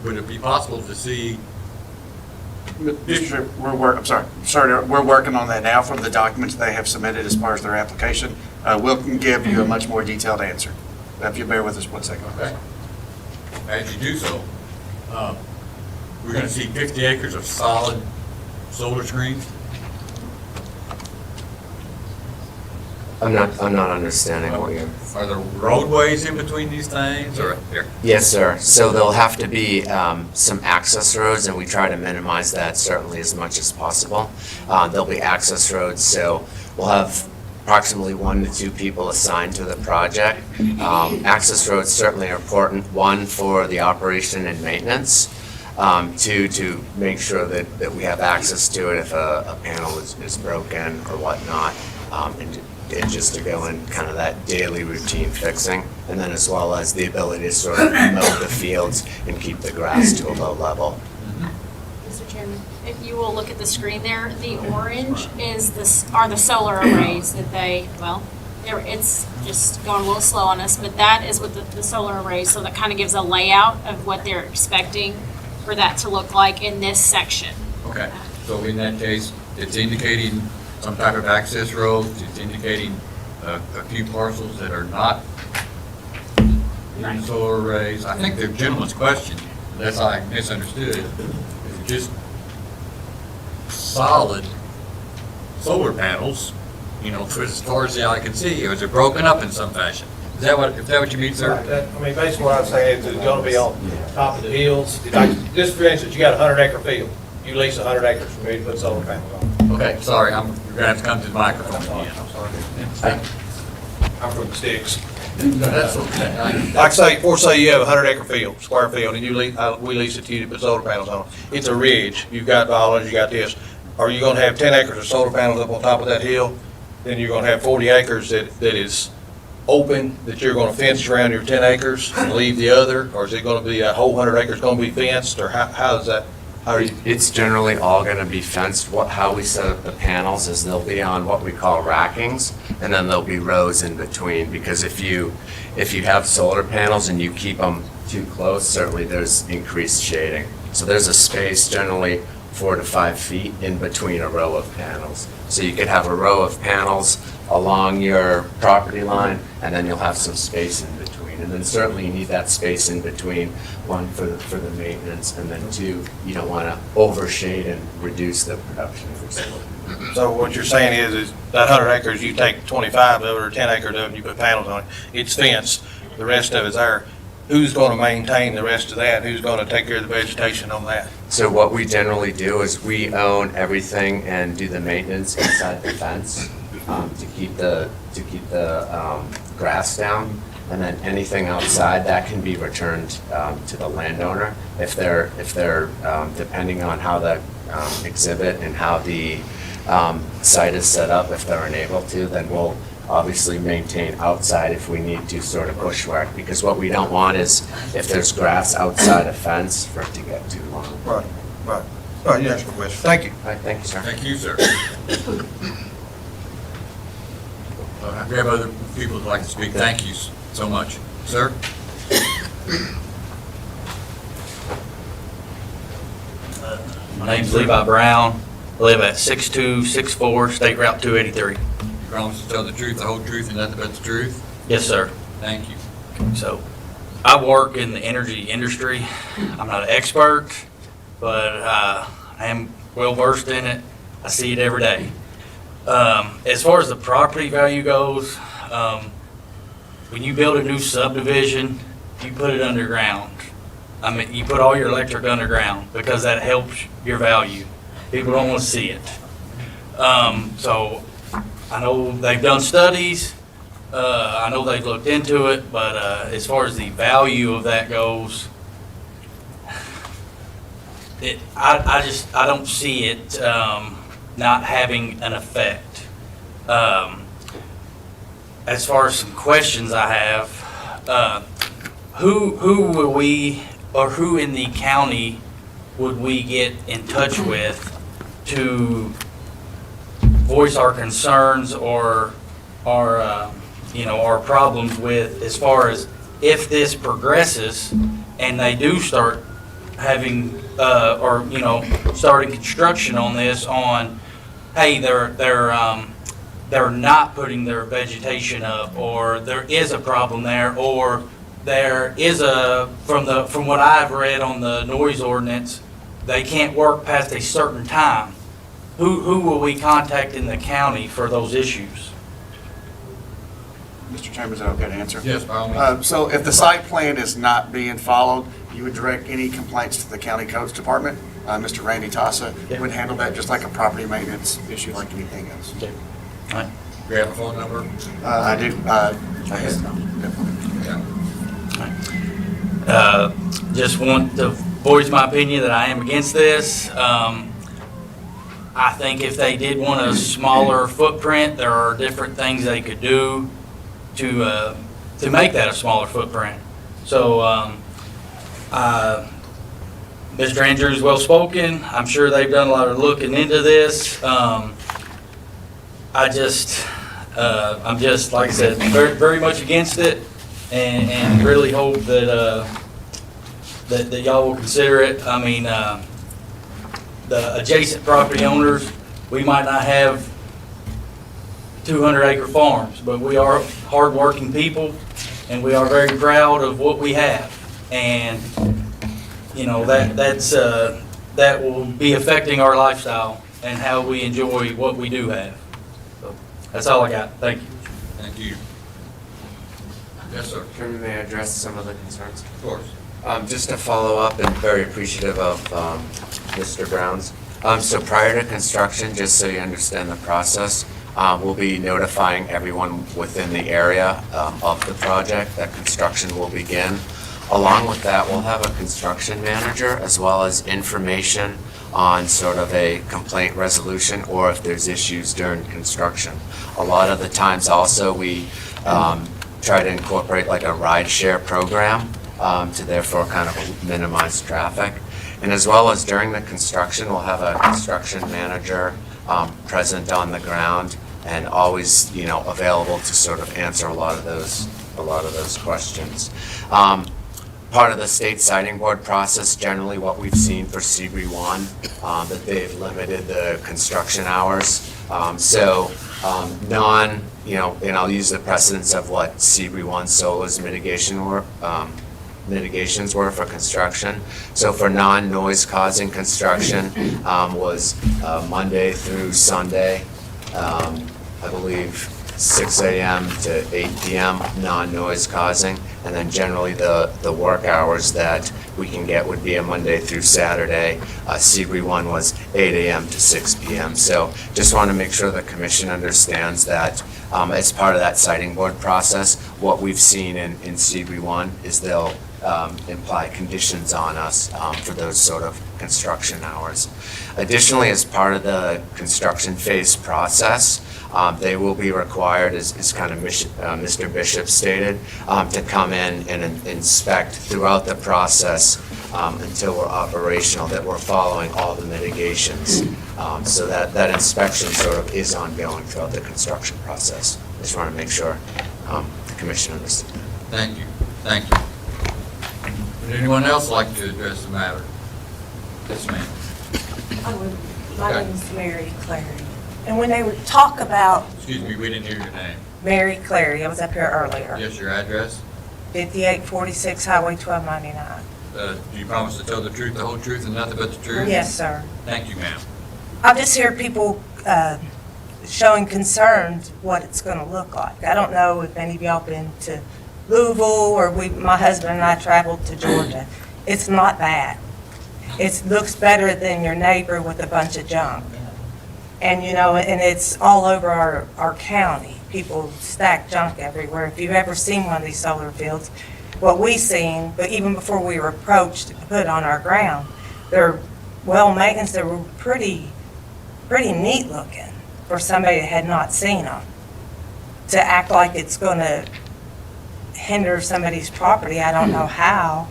would it be possible to see? We're working on that now from the documents they have submitted as far as their application. We'll give you a much more detailed answer. If you bear with us 1 second. Okay. As you do so, we're going to see 50 acres of solid solar screens? I'm not understanding what you're... Are there roadways in between these things, or here? Yes, sir. So there'll have to be some access roads, and we try to minimize that certainly as much as possible. There'll be access roads, so we'll have approximately 1 to 2 people assigned to the project. Access roads certainly are important, 1, for the operation and maintenance, 2, to make sure that we have access to it if a panel is broken or whatnot, and just to go in kind of that daily routine fixing, and then as well as the ability to sort of mow the fields and keep the grass to a low level. Mr. Chairman, if you will look at the screen there, the orange are the solar arrays that it's just going a little slow on us, but that is with the solar arrays, so that kind of gives a layout of what they're expecting for that to look like in this section. Okay, so in that case, it's indicating some type of access roads, it's indicating a few parcels that are not in solar arrays. I think the gentleman's question, unless I misunderstood, is just solid solar panels, for as far as the eye can see, or is it broken up in some fashion? Is that what you mean, sir? I mean, basically what I'm saying is it's gonna be on top of the hills. Like, just for instance, you got a 100 acre field. You lease 100 acres from me to put solar panels on. Okay, sorry, you're gonna have to come to the microphone again. I'm from the sticks. That's okay. Like say you have a 100 acre field, square field, and we lease it to you to put solar panels on. It's a ridge. You've got bollards, you got this. Are you gonna have 10 acres of solar panels up on top of that hill? Then you're gonna have 40 acres that is open, that you're gonna fence around your 10 acres and leave the other? Or is it gonna be a whole 100 acres gonna be fenced, or how is that? It's generally all going to be fenced. How we set up the panels is they'll be on what we call rackings, and then there'll be rows in between, because if you have solar panels and you keep them too close, certainly there's increased shading. So there's a space generally 4 to 5 feet in between a row of panels. So you could have a row of panels along your property line, and then you'll have some space in between. And then certainly you need that space in between, 1, for the maintenance, and then 2, you don't want to overshade and reduce the production for solar. So what you're saying is that 100 acres, you take 25 of it or 10 acres of it and you put panels on it. It's fenced, the rest of it's there. Who's going to maintain the rest of that? Who's going to take care of the vegetation on that? So what we generally do is we own everything and do the maintenance inside the fence to keep the grass down. And then anything outside, that can be returned to the landowner. If they're depending on how the exhibit and how the site is set up, if they're unable to, then we'll obviously maintain outside if we need to sort of bushwhack. Because what we don't want is if there's grass outside a fence for it to get too long. Right, right. All right, you answered the question. Thank you. All right, thank you, sir. Thank you, sir. We have other people who'd like to speak. Thank you so much. Sir? My name's Levi Brown. I live at 6264 State Route 283. You promise to tell the truth, the whole truth, and nothing but the truth? Yes, sir. Thank you. So, I work in the energy industry. I'm not an expert, but I am well versed in it. I see it every day. As far as the property value goes, when you build a new subdivision, you put it underground. I mean, you put all your electric underground because that helps your value. People don't want to see it. So I know they've done studies. I know they've looked into it, but as far as the value of that goes, I don't see it not having an effect. As far as some questions I have, who will we, or who in the county would we get in touch with to voice our concerns or our, our problems with, as far as if this progresses and they do start having, starting construction on this on, hey, they're not putting their vegetation up, or there is a problem there, or there is from what I've read on the noise ordinance, they can't work past a certain time. Who will we contact in the county for those issues? Mr. Chairman, is that okay to answer? Yes, by all means. So if the site plan is not being followed, you would direct any complaints to the county codes department. Mr. Randy Tassa would handle that just like a property maintenance issue like anything else. Okay. All right. Do you have a phone number? I do. Just want to voice my opinion that I am against this. I think if they did want a smaller footprint, there are different things they could do to make that a smaller footprint. So, Mr. Andrews, well spoken. I'm sure they've done a lot of looking into this. I'm just, like I said, very, very much against it, and really hope that that y'all will consider it. I mean, the adjacent property owners, we might not have 200-acre farms, but we are hardworking people, and we are very proud of what we have. And that will be affecting our lifestyle and how we enjoy what we do have. So that's all I got. Thank you. Thank you. Yes, sir. Chairman, may I address some of the concerns? Of course. Just to follow up, and very appreciative of Mr. Brown's. So prior to construction, just so you understand the process, we'll be notifying everyone within the area of the project that construction will begin. Along with that, we'll have a construction manager as well as information on sort of a complaint resolution or if there's issues during construction. A lot of the times also we try to incorporate like a ride share program to therefore kind of minimize traffic. And as well as during the construction, we'll have a construction manager present on the ground and always, available to sort of answer a lot of those questions. Part of the state siting board process, generally what we've seen for Seabury 1, that they've limited the construction hours. And I'll use the precedence of what Seabury 1 Solo's mitigations were for construction. So for non-noise causing construction was Monday through Sunday, I believe 6 a.m. to 8 p.m., non-noise causing. And then generally the work hours that we can get would be a Monday through Saturday. Seabury one was 8 a.m. to 6 p.m. So just want to make sure the commission understands that as part of that siting board process, what we've seen in Seabury one is they'll imply conditions on us for those sort of construction hours. Additionally, as part of the construction phase process, they will be required, as kind of Mr. Bishop stated, to come in and inspect throughout the process until we're operational, that we're following all the mitigations. So that inspection sort of is ongoing throughout the construction process. Just want to make sure the commission understands that. Thank you, thank you. Would anyone else like to address the matter? Yes, ma'am. My name is Mary Clary. And when they would talk about Excuse me, we didn't hear your name. Mary Clary, I was up here earlier, Yes, your address? 5846 Highway 1299. Do you promise to tell the truth, the whole truth, and nothing but the truth? Yes, sir. Thank you, ma'am. I just hear people showing concerns what it's going to look like. I don't know if any of y'all been to Louisville or my husband and I traveled to Georgia. It's not bad. It looks better than your neighbor with a bunch of junk. And, you know, and it's all over our county. People stack junk everywhere. If you've ever seen one of these solar fields, what we seen, but even before we were approached to put on our ground, they're well maintenance. They were pretty neat looking for somebody that had not seen them. To act like it's going to hinder somebody's property, I don't know how.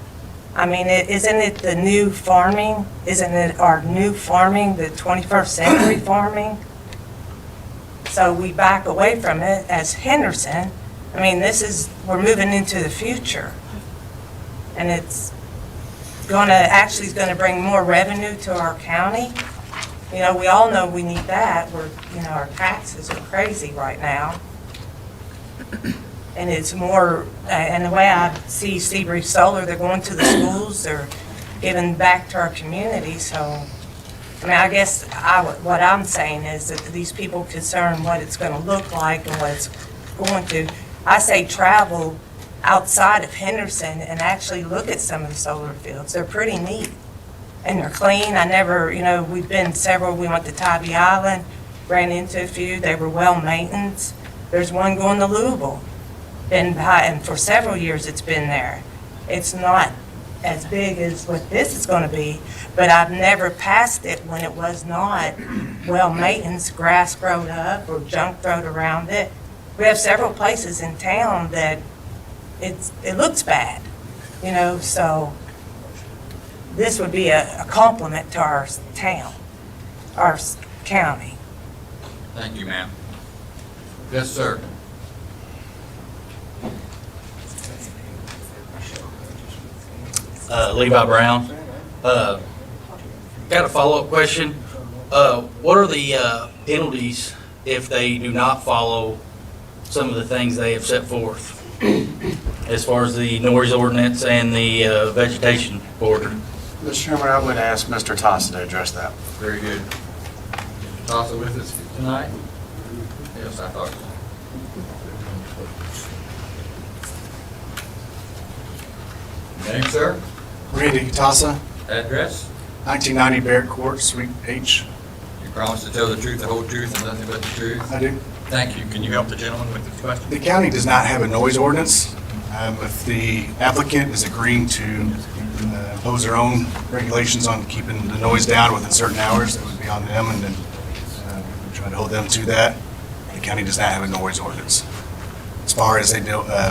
I mean, isn't it the new farming? Isn't it our new farming, the 21st century farming? So we back away from it as Henderson. I mean, we're moving into the future. And it's actually going to bring more revenue to our county. You know, we all know we need that. Our taxes are crazy right now. And it's more, and the way I see Seabury Solar, they're going to the schools, they're giving back to our community. So, I mean, I guess what I'm saying is that these people concerned what it's going to look like and what it's going to, I say travel outside of Henderson and actually look at some of the solar fields. They're pretty neat and they're clean. We've been several, we went to Tybee Island, ran into a few, they were well maintained. There's one going to Louisville. And for several years it's been there. It's not as big as what this is going to be, but I've never passed it when it was not well maintenance, grass growed up or junk thrown around it. We have several places in town that it looks bad, so this would be a compliment to our town, our county. Thank you, ma'am. Yes, sir. Levi Brown. Got a follow-up question. What are the penalties if they do not follow some of the things they have set forth as far as the noise ordinance and the vegetation order? Mr. Chairman, I would ask Mr. Tossa to address that. Very good. Mr. Tossa with us tonight? Yes, I thought so. Name, sir? Randy Tossa, Address? 1990 Barrett Court, Suite H. You promise to tell the truth, the whole truth, and nothing but the truth? I do. Thank you. Can you help the gentleman with this question? The county does not have a noise ordinance. If the applicant is agreeing to impose their own regulations on keeping the noise down within certain hours, that would be on them, and then we try to hold them to that. The county does not have a noise ordinance. As far as if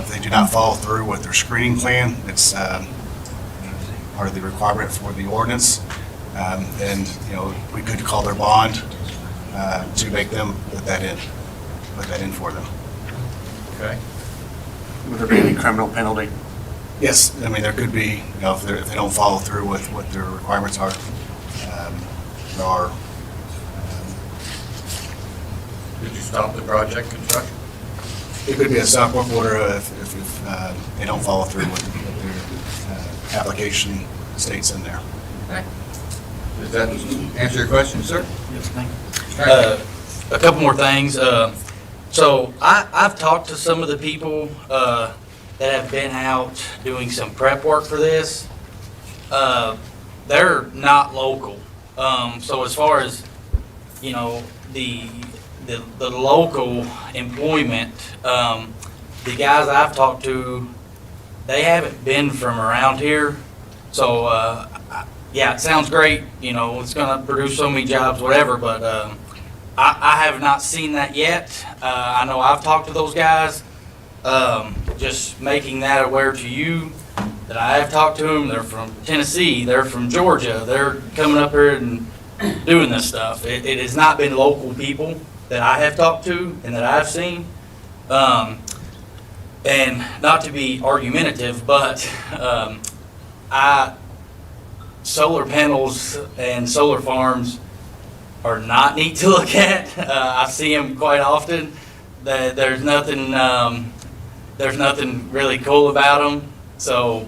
they do not follow through with their screening plan, it's part of the requirement for the ordinance. And we could call their bond to make them put that in for them. Okay. Would there be any criminal penalty? Yes, I mean, there could be, if they don't follow through with what their requirements are. There are. Could you stop the project construction? It could be a stop work order if they don't follow through with what their application states in there. Okay. Does that answer your question, sir? Yes, thank you. A couple more things. So I've talked to some of the people that have been out doing some prep work for this. They're not local. So as far as, you know, the local employment, the guys I've talked to, they haven't been from around here. So, yeah, it sounds great, you know, it's gonna produce so many jobs, whatever, but, I have not seen that yet. I know I've talked to those guys, just making that aware to you that I have talked to them. They're from Tennessee, they're from Georgia, they're coming up here and doing this stuff. It has not been local people that I have talked to and that I've seen. And not to be argumentative, but solar panels and solar farms are not neat to look at. I see them quite often. There's nothing really cool about them. So,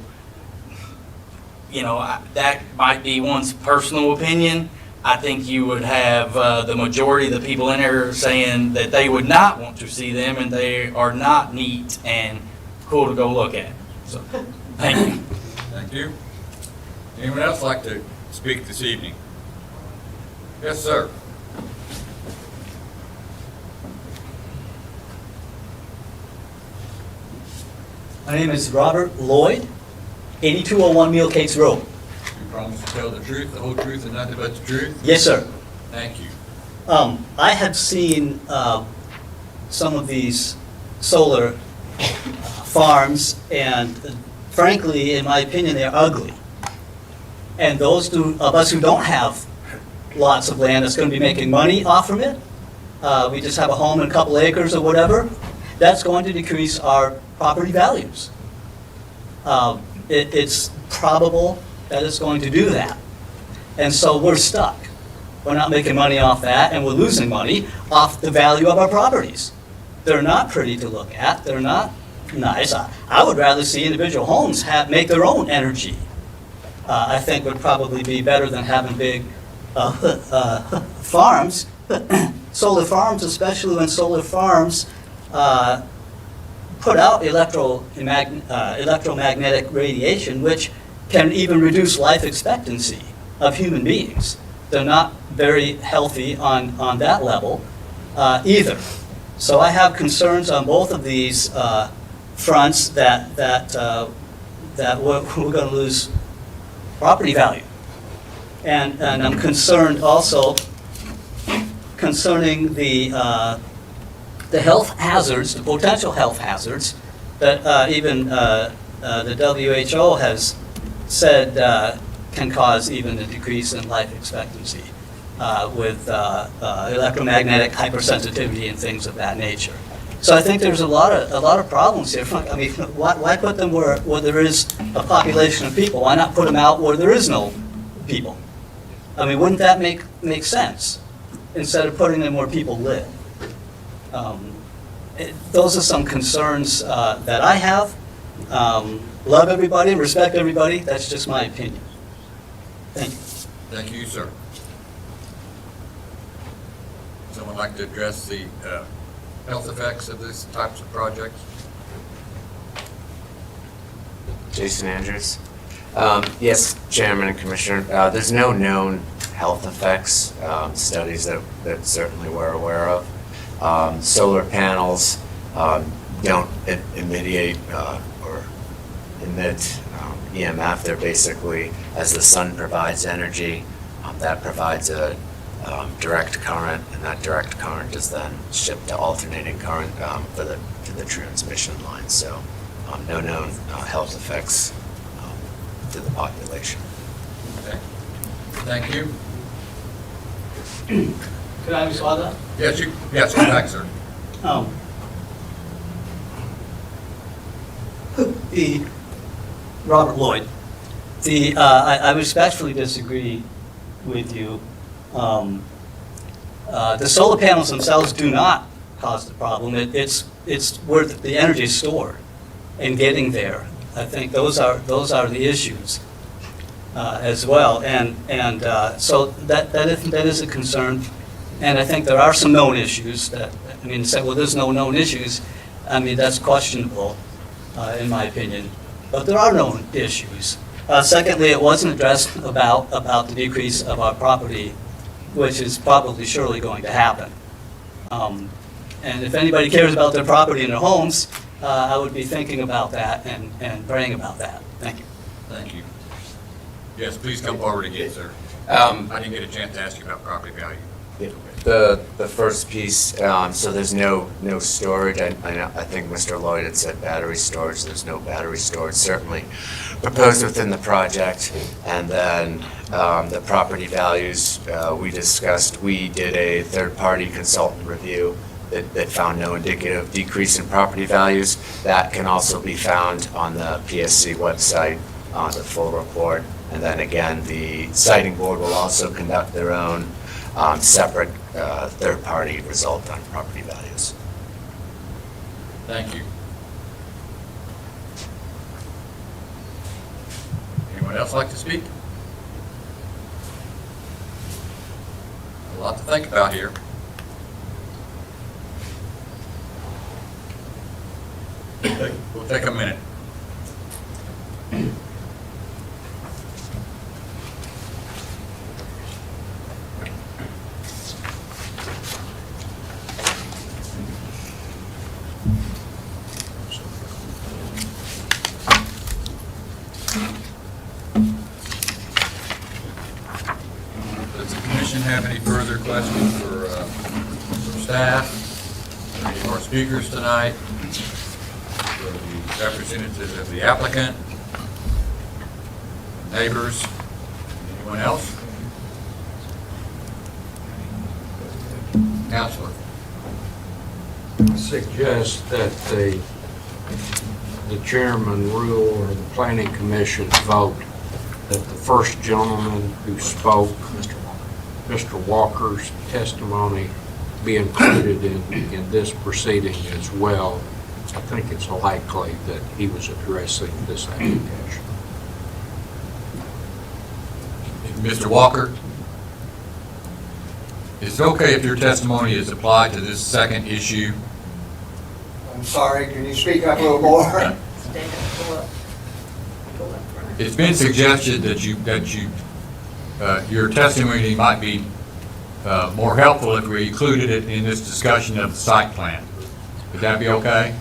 you know, that might be one's personal opinion. I think you would have the majority of the people in here saying that they would not want to see them and they are not neat and cool to go look at. So, thank you. Thank you. Anyone else like to speak this evening? Yes, sir. My name is Robert Lloyd, 8201 Meal Cakes Road. You promise to tell the truth, the whole truth, and nothing but the truth? Yes, sir. Thank you. I have seen some of these solar farms, and frankly, in my opinion, they're ugly. And those of us who don't have lots of land that's going to be making money off from it, we just have a home and a couple acres or whatever, that's going to decrease our property values. It's probable that it's going to do that. And so we're stuck. We're not making money off that, and we're losing money off the value of our properties. They're not pretty to look at. They're not nice. I would rather see individual homes make their own energy. I think would probably be better than having big farms. Solar farms, especially when solar farms put out electromagnetic radiation, which can even reduce life expectancy of human beings. They're not very healthy on that level either. So I have concerns on both of these fronts that we're going to lose property value. And I'm concerned also concerning the health hazards, the potential health hazards that even the WHO has said can cause even a decrease in life expectancy with electromagnetic hypersensitivity and things of that nature. So I think there's a lot of problems here. I mean, why put them where there is a population of people? Why not put them out where there is no people? I mean, wouldn't that make sense instead of putting them where people live? Those are some concerns that I have. Love everybody, respect everybody. That's just my opinion. Thank you. Thank you, sir. Someone like to address the health effects of these types of projects? Jason Andrews. Yes, Chairman and Commissioner, there's no known health effects, studies that certainly we're aware of. Solar panels don't emit or emit EMF. They're basically, as the sun provides energy, that provides a direct current, and that direct current is then shipped to alternating current to the transmission line. So no known health effects to the population. Okay. Thank you. Could I respond to that? Yes, come back, sir. The Robert Lloyd. I respectfully disagree with you. The solar panels themselves do not cause the problem. It's where the energy is stored and getting there. I think those are the issues as well, and so that is a concern. And I think there are some known issues that I mean, say, well, there's no known issues, I mean, that's questionable, in my opinion. But there are known issues. Secondly, it wasn't addressed about the decrease of our property, which is probably surely going to happen. And if anybody cares about their property and their homes, I would be thinking about that and praying about that. Thank you. Thank you. Yes, please come forward again, sir. I didn't get a chance to ask you about property value. The first piece, so there's no storage. I think Mr. Lloyd had said battery storage. There's no battery storage certainly proposed within the project. And then the property values we discussed, we did a third-party consultant review that found no indicative decrease in property values. That can also be found on the PSC website, the full report. And then again, the siting board will also conduct their own separate third-party result on property values. Thank you. Anyone else like to speak? A lot to think about here. We'll take a minute. Does the commission have any further questions for staff? Any more speakers tonight? For the representatives of the applicant? Neighbors? Anyone else? Counselor? Suggest that the chairman rule or the planning commission vote that the first gentleman who spoke, Mr. Walker's testimony, be included in this proceeding as well. I think it's likely that he was addressing this application. Mr. Walker, is it okay if your testimony is applied to this second issue? I'm sorry, can you speak up a little more? It's been suggested that your testimony might be more helpful if we included it in this discussion of the site plan. Would that be okay?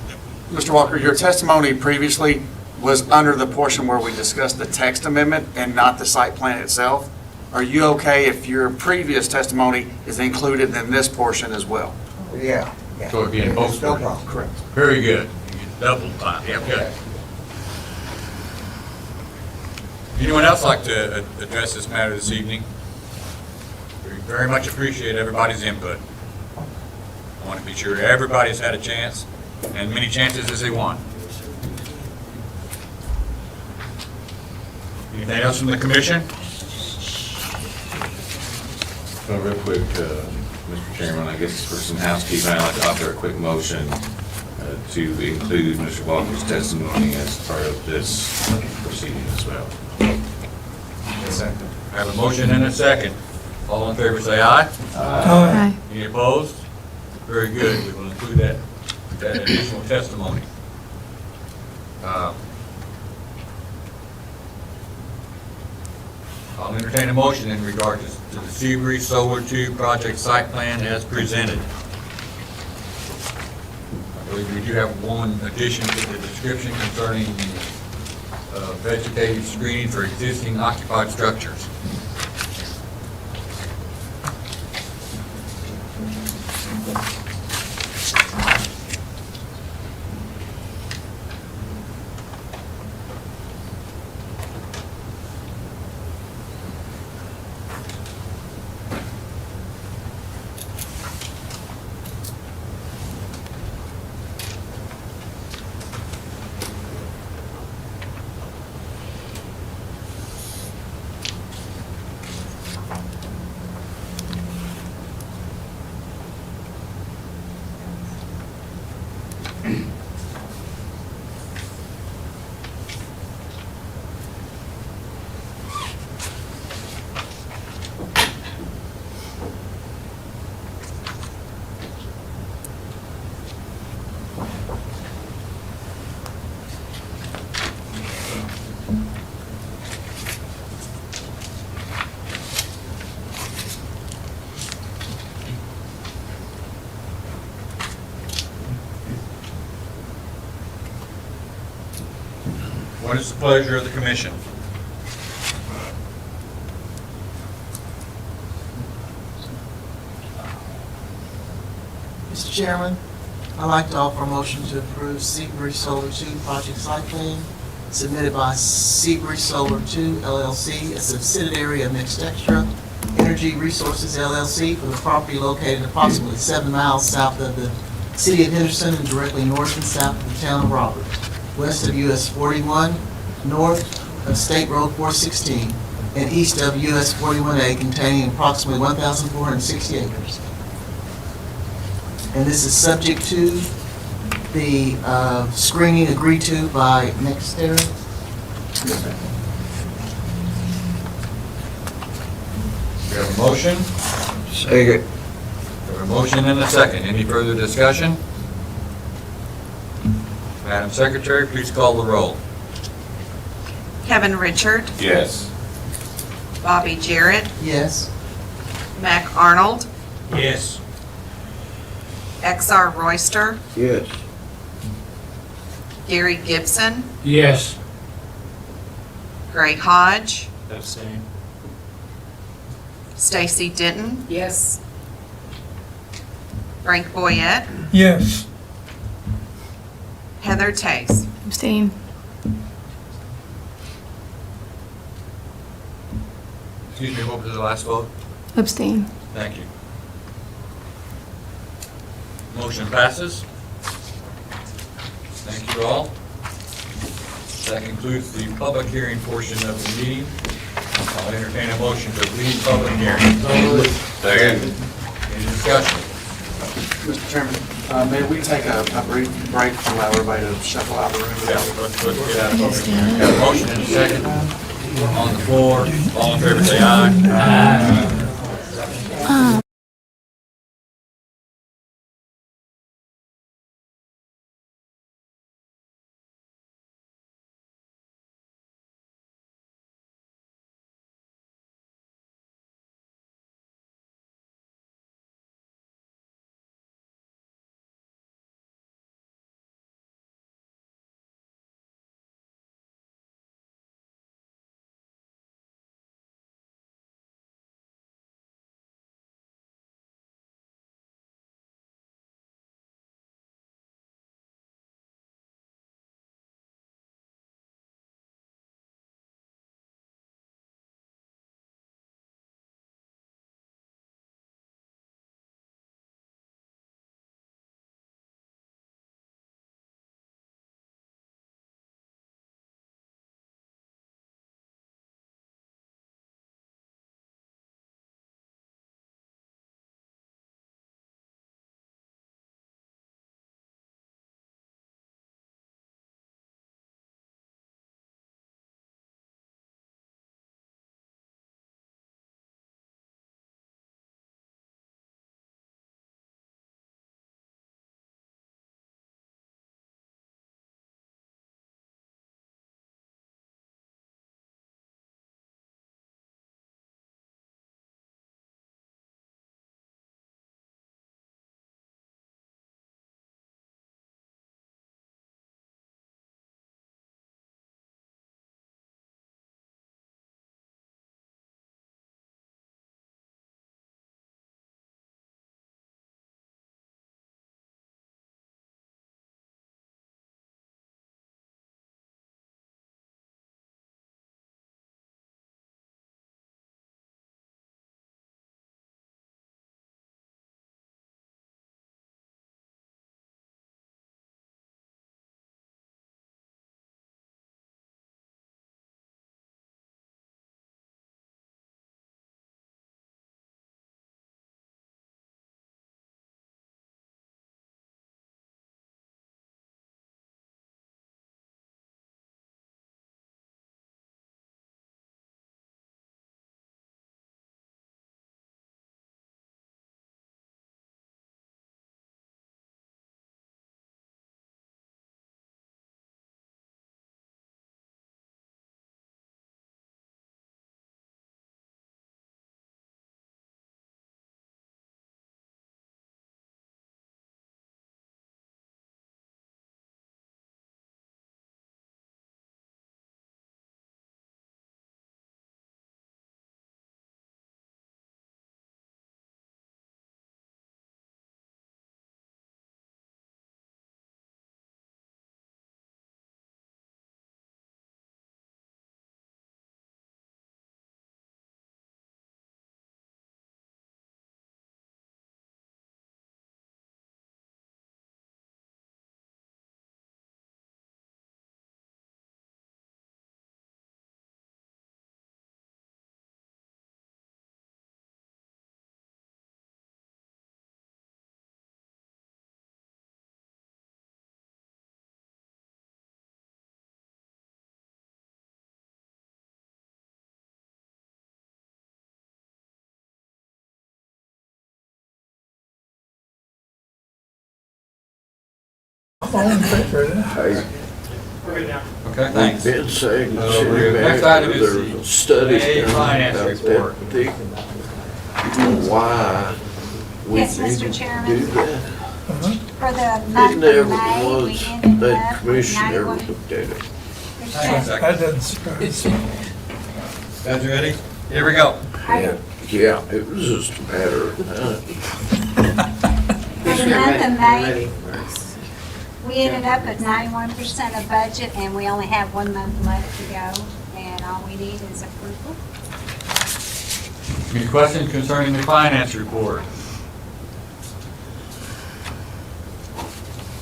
Mr. Walker, your testimony previously was under the portion where we discussed the text amendment and not the site plan itself. Are you okay if your previous testimony is included in this portion as well? Yeah. So it'd be in both No portions? problem. Correct. Very good. You get double time. Yeah, good. Anyone else like to address this matter this evening? We very much appreciate everybody's input. I want to be sure everybody's had a chance, and many chances as they want. Anything else from the commission? Well, real quick, Mr. Chairman, I guess for some housekeeping, I'd like to offer a quick motion to include Mr. Walker's testimony as part of this proceeding as well. I have a motion and a second. All in favor say aye. Aye. Any opposed? Very good. We will include that additional testimony. I'll entertain a motion in regard to the Seabury Solar 2 project site plan as presented. I believe we do have one addition to the description concerning vegetative screening for existing occupied structures. What is the pleasure of the commission? Mr. Chairman, I'd like to offer a motion to approve Seabury Solar 2 project site plan submitted by Seabury Solar 2 LLC, a subsidiary of Mixed Extra Energy Resources LLC, for the property located approximately 7 miles south of the city of Henderson and directly north and south of the town of Roberts, west of US 41, north of State Road 416, and east of US 41A, containing approximately 1,460 acres. And this is subject to the screening agreed to by NextEra. We have a motion? Second. We have a motion and a second. Any further discussion? Madam Secretary, please call the roll. Kevin Richard, Yes. Bobby Jarrett, Yes. Mac Arnold, Yes. XR Royster, Yes. Gary Gibson, Yes. Greg Hodge, Abstain. Stacy Denton, Yes. Frank Boyette, Yes. Heather Tace. Abstain. Excuse me, what was the last vote? Abstain. Thank you. Motion passes. Thank you all. That concludes the public hearing portion of the meeting. I'll entertain a motion to leave public hearing. Second. Any discussion? Mr. Chairman, may we take a brief break to allow everybody to shuffle out the room? Yeah, let's get out of public hearing. Got a motion and a second on the floor. All in favor, say aye. Aye. All in favor of that? Okay, thanks. Been saying, Next item is there's a study the done finance about report. that, why we Yes, need Mr. to Chairman. do that. For the It month of never May, we was, ended that up with commission never 91. looked at it. That doesn't surprise me. Guys ready? Here we go. Yeah, it was just a matter of time. For the month of May, we ended up with 91% of budget, and we only have 1 month left to go, and all we need is approval. Any questions concerning the finance report?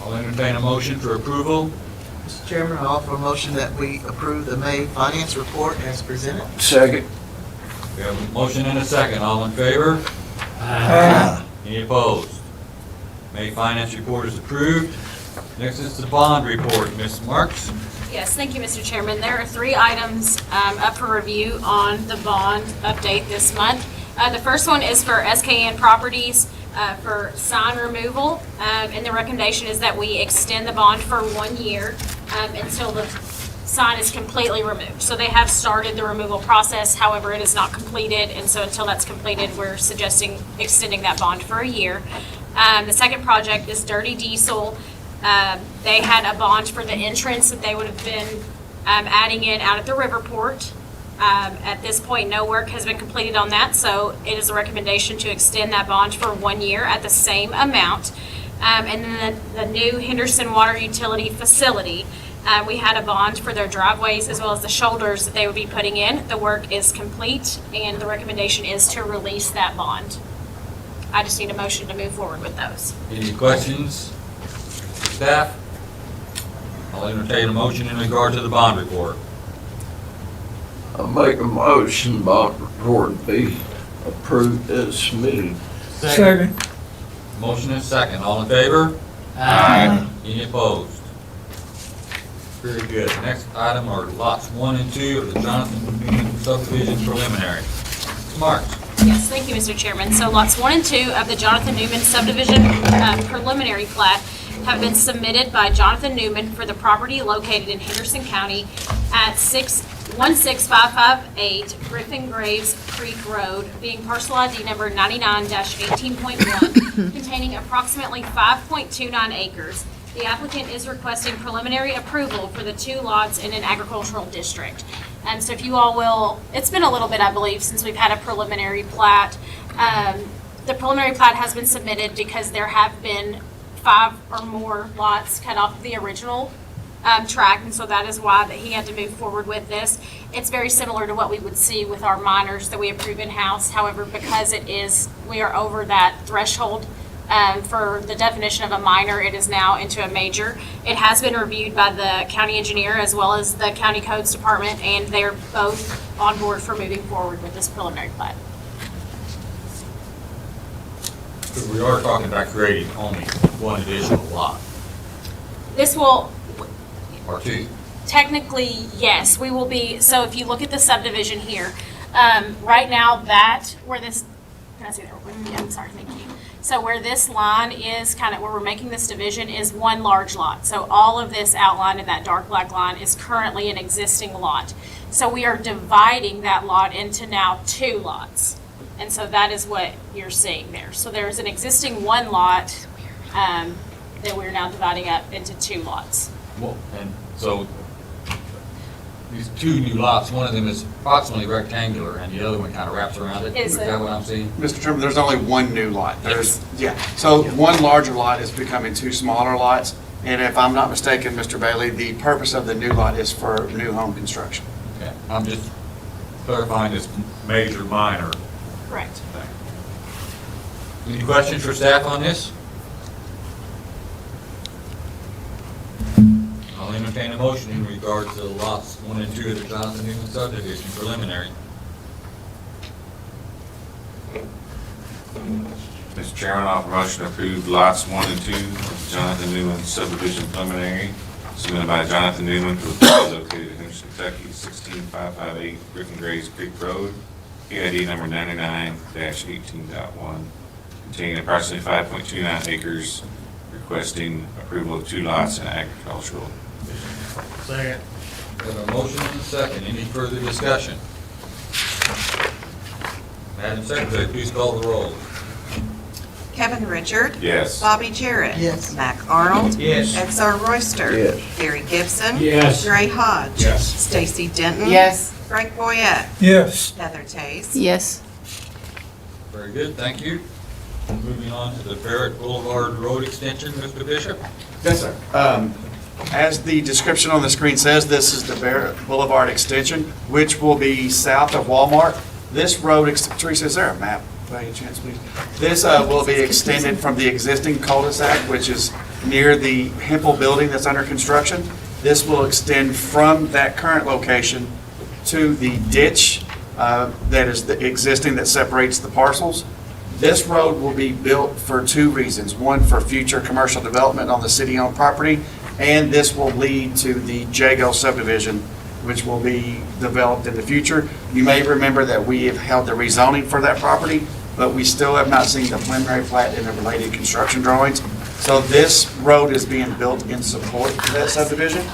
I'll entertain a motion for approval. Mr. Chairman, I offer a motion that we approve the May finance report as presented. Second. We have a motion and a second. All in favor? Any opposed? May finance report is approved. Next is the bond report. Ms. Marks? Yes, thank you, Mr. Chairman. There are 3 items up for review on the bond update this month. The first one is for SKN Properties for sign removal, and the recommendation is that we extend the bond for 1 year until the sign is completely removed. So they have started the removal process, however, it is not completed, and so until that's completed, we're suggesting extending that bond for a year. The second project is Dirty Diesel. They had a bond for the entrance that they would have been adding in out at the Riverport. At this point, no work has been completed on that, so it is a recommendation to extend that bond for 1 year at the same amount. And then the new Henderson water utility facility, we had a bond for their driveways as well as the shoulders that they would be putting in. The work is complete, and the recommendation is to release that bond. I just need a motion to move forward with those. Any questions? Staff? I'll entertain a motion in regard to the bond report. I make a motion bond report be approved as submitted. Second. Motion and second. All in favor? Aye. Any opposed? Very good. Next item are lots 1 and 2 of the Jonathan Newman subdivision preliminary. Ms. Marks? Yes, thank you, Mr. Chairman. So lots 1 and 2 of the Jonathan Newman subdivision preliminary plat have been submitted by Jonathan Newman for the property located in Henderson County at 16558 Griffin Graves Creek Road, being parcel ID number 99-18.1, containing approximately 5.29 acres. The applicant is requesting preliminary approval for the 2 lots in an agricultural district. So if you all will, it's been a little bit, I believe, since we've had a preliminary plat. The preliminary plat has been submitted because there have been 5 or more lots cut off the original track, and so that is why that he had to move forward with this. It's very similar to what we would see with our minors that we approve in-house. However, because we are over that threshold for the definition of a minor, it is now into a major. It has been reviewed by the county engineer as well as the county codes department, and they're both on board for moving forward with this preliminary plat. So we are talking about creating only 1 additional lot, This will, or 2. technically, yes, we will be, so if you look at the subdivision here, right now where this, can I see that real quick? Yeah, I'm sorry, thank you. So where this line is, kind of where we're making this division, is 1 large lot. So all of this outlined in that dark black line is currently an existing lot. So we are dividing that lot into now 2 lots. And so that is what you're seeing there. So there's an existing 1 lot that we're now dividing up into 2 lots. Well, and so these 2 new lots, one of them is approximately rectangular and the other one kind of wraps around it. Is it? That what I'm seeing? Mr. Chairman, there's only 1 new lot. So 1 larger lot is becoming 2 smaller lots. And if I'm not mistaken, Mr. Bailey, the purpose of the new lot is for new home construction. Okay, I'm just clarifying this major, minor Correct. thing. Any questions for staff on this? I'll entertain a motion in regard to lots 1 and 2 of the Jonathan Newman subdivision preliminary. Mr. Chairman, I'll offer a motion to approve lots 1 and 2 of Jonathan Newman subdivision preliminary submitted by Jonathan Newman for the property located in Henderson, Kentucky, 16558 Griffin Graves Creek Road, PID number 99-18.1, containing approximately 5.29 acres, requesting approval of 2 lots in agricultural. Second. We have a motion and a second. Any further discussion? Madam Secretary, please call the roll. Kevin Richard. Yes. Bobby Jarrett. Yes. Mac Arnold. Yes. XR Royster. Yes. Gary Gibson. Yes. Ray Hodge. Yes. Stacy Denton. Yes. Frank Boyette. Yes. Heather Tace. Yes. Very good, thank you. Moving on to the Barrett Boulevard Road Extension, Mr. Bishop. Yes, sir. As the description on the screen says, this is the Barrett Boulevard extension, which will be south of Walmart. This road, Teresa, is there a map by any chance, please? This will be extended from the existing cul-de-sac, which is near the Hempel building that's under construction. This will extend from that current location to the ditch that is the existing that separates the parcels. This road will be built for 2 reasons. One, for future commercial development on the city-owned property, and this will lead to the Jago subdivision, which will be developed in the future. You may remember that we have held the rezoning for that property, but we still have not seen the preliminary plat and the related construction drawings. So this road is being built in support of that subdivision.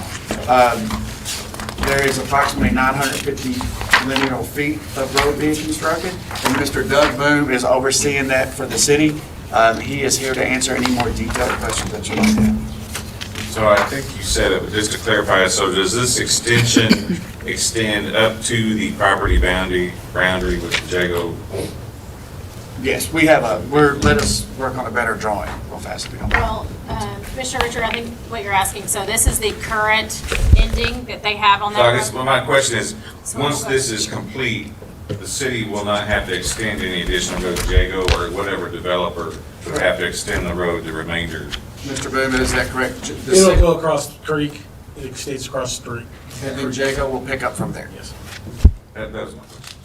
There is approximately 950 linear feet of road being constructed, and Mr. Doug Boone is overseeing that for the city. He is here to answer any more detailed questions that you might have. So I think you said it, but just to clarify, so does this extension extend up to the property boundary with the Jago? Yes, we have let us work on a better drawing real fast if you don't mind. Well, Commissioner Richard, I think what you're asking, so this is the current ending that they have on So I that guess, road? well, my question is, once this is complete, the city will not have to extend any additional road to Jago, or whatever developer would have to extend the road the remainder. Mr. Boone, is that correct? It'll go across the creek, it extends across the street. And then Jago will pick up from there. Yes. That was my question.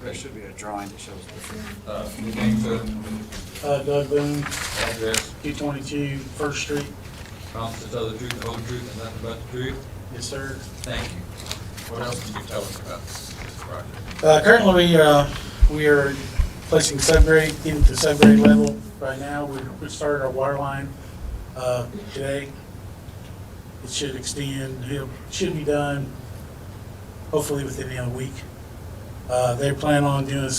There should be a drawing that shows this. Your name, sir, Doug Boone, address, 222 First Street. promise to tell the truth, the whole truth, and nothing but the truth. Yes, sir. Thank you. What else can you tell us about this project? Currently, we are placing subgrade, getting to subgrade level right now. We started our water line today. It should extend, it should be done hopefully within the other week. They plan on doing a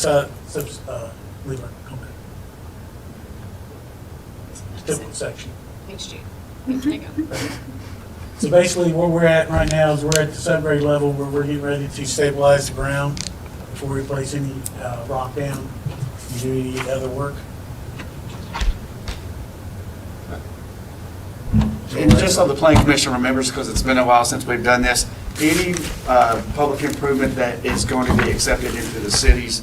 typical section. Page 2. There you go. So basically, where we're at right now is we're at the subgrade level where we're getting ready to stabilize the ground before we place any rock down and do any other work. And just so the planning commission remembers, because it's been a while since we've done this, any public improvement that is going to be accepted into the city's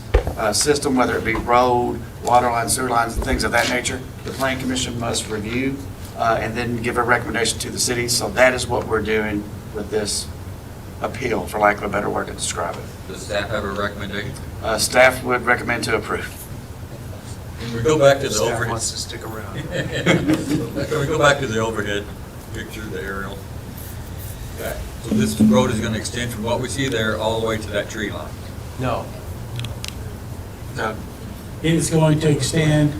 system, whether it be road, water lines, sewer lines, and things of that nature, the planning commission must review and then give a recommendation to the city. So that is what we're doing with this appeal, for lack of a better word to describe it. Does staff have a recommendation? Staff would recommend to approve. Can we go back to the Staff overhead? wants to stick around. Can we go back to the overhead picture, the aerial? Okay. So this road is gonna extend from what we see there all the way to that tree line? No. It is going to extend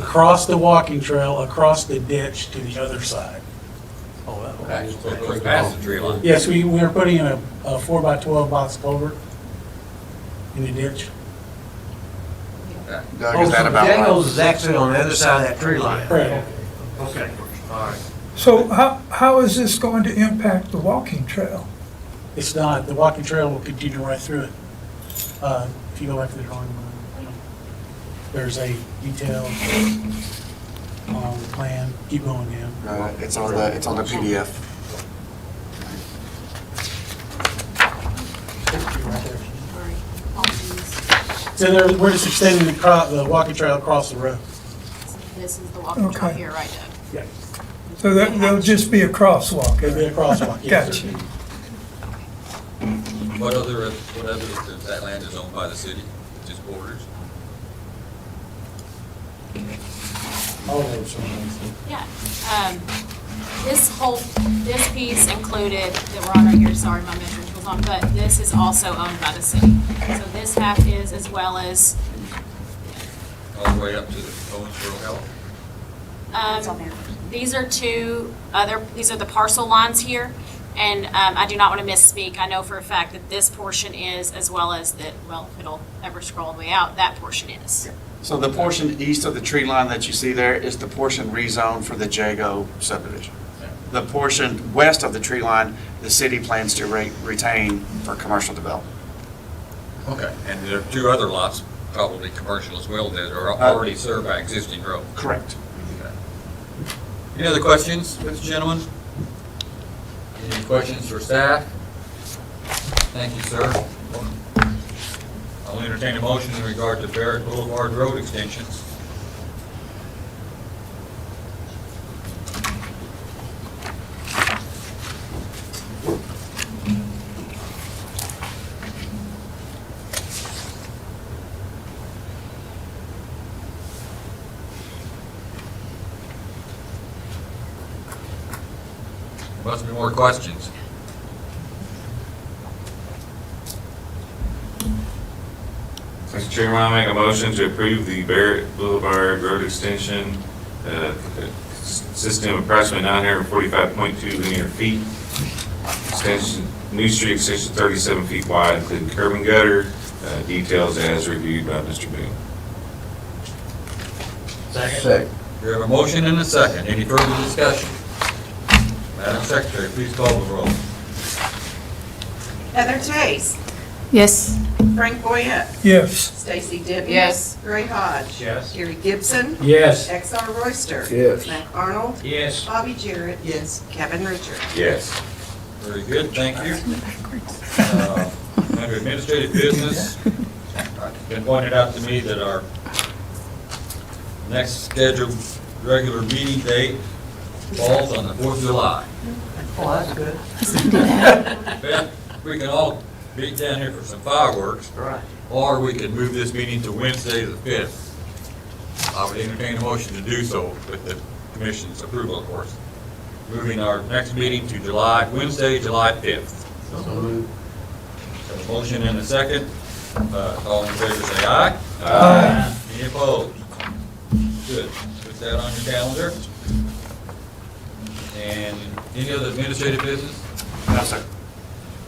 across the walking trail, across the ditch to the other side. Oh, Okay. So it goes past the tree line? Yes, we are putting in a 4x12 box culvert in the ditch. Okay. Doug, is that about right? Daniels is actually on the other side of that tree line. Correct. Okay, all right. So how is this going to impact the walking trail? It's not, the walking trail will continue right through it. If you go back to the drawing, there's a detail on the plan. Keep going down. It's on the PDF. So we're just extending the walking trail across the road. This is the walking trail Okay. here, right now. Yeah. So there'll just be a crosswalk? There'll be a crosswalk, yes. Gotcha. What other, if that land is owned by the city, just borders? All those are. Yeah. This piece included, that we're on right here, sorry, my measurement was on, but this is also owned by the city. So this half is, as well as, All the way up to the Owensboro Health? These are these are the parcel lines here, and I do not want to misspeak. I know for a fact that this portion is, as well as that, well, if it'll ever scroll all the way out, that portion is. So the portion east of the tree line that you see there is the portion rezoned for the Jago subdivision. The portion west of the tree line, the city plans to retain for commercial development. Okay, and there are 2 other lots, probably commercial as well, that are already served by existing road. Correct. Okay. Any other questions, Mr. Gentlemen? Any questions for staff? Thank you, sir. I'll entertain a motion in regard to Barrett Boulevard Road extensions. Must be more questions. Mr. Chairman, I make a motion to approve the Barrett Boulevard Road Extension, consisting of approximately 945.2 linear feet. Extension, new street extension 37 feet wide, including curb and gutter, details as reviewed by Mr. Boone. Second. We have a motion and a second. Any further discussion? Madam Secretary, please call the roll. Heather Chase, Yes. Frank Boyette, Yes. Stacy Dibbs. Yes. Gary Hodge. Yes. Gary Gibson. Yes. XR Royster. Yes. Mac Arnold. Yes. Bobby Jarrett. Yes. Kevin Richards. Yes. Very good, thank you. Under administrative business, it's been pointed out to me that our next scheduled regular meeting date falls on the 4th of July. Oh, that's good. Beth, we can all meet down here for some fireworks, Right. or we can move this meeting to Wednesday the 5th. I would entertain a motion to do so with the commission's approval, of course. Moving our next meeting to Wednesday, July 5th. Have a motion and a second. All in favor say aye. Aye. Any opposed? Good. Put that on your calendar. And any other administrative business? No, sir.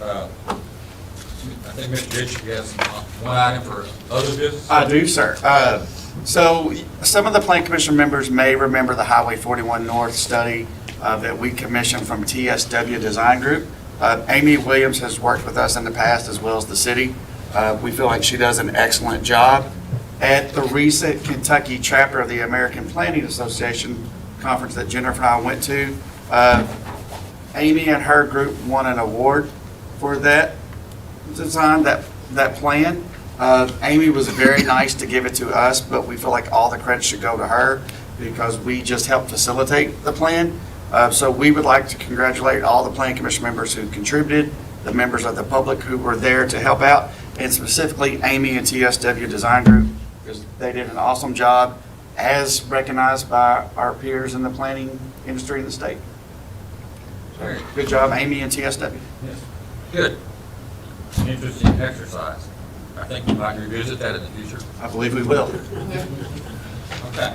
I think Mr. Rich has one item for other business. I do, sir. So some of the Plan Commission members may remember the Highway 41 North study that we commissioned from TSW Design Group. Amy Williams has worked with us in the past as well as the city. We feel like she does an excellent job. At the recent Kentucky chapter of the American Planning Association conference that Jennifer and I went to, Amy and her group won an award for that design, that plan. Amy was very nice to give it to us, but we feel like all the credit should go to her because we just helped facilitate the plan. So we would like to congratulate all the Plan Commission members who contributed, the members of the public who were there to help out, and specifically Amy and TSW Design Group, because they did an awesome job as recognized by our peers in the planning industry in the state. So, good job, Amy and TSW. Yes. Good. Interesting exercise. I think we might revisit that in the future. I believe we will. Okay.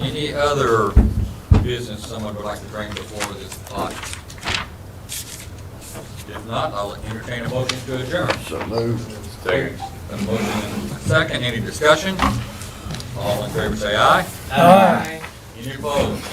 Any other business someone would like to bring before this body? If not, I'll entertain a motion to adjourn. So moved. Second. A motion and a second. Any discussion? All in favor say aye. Aye. Any opposed?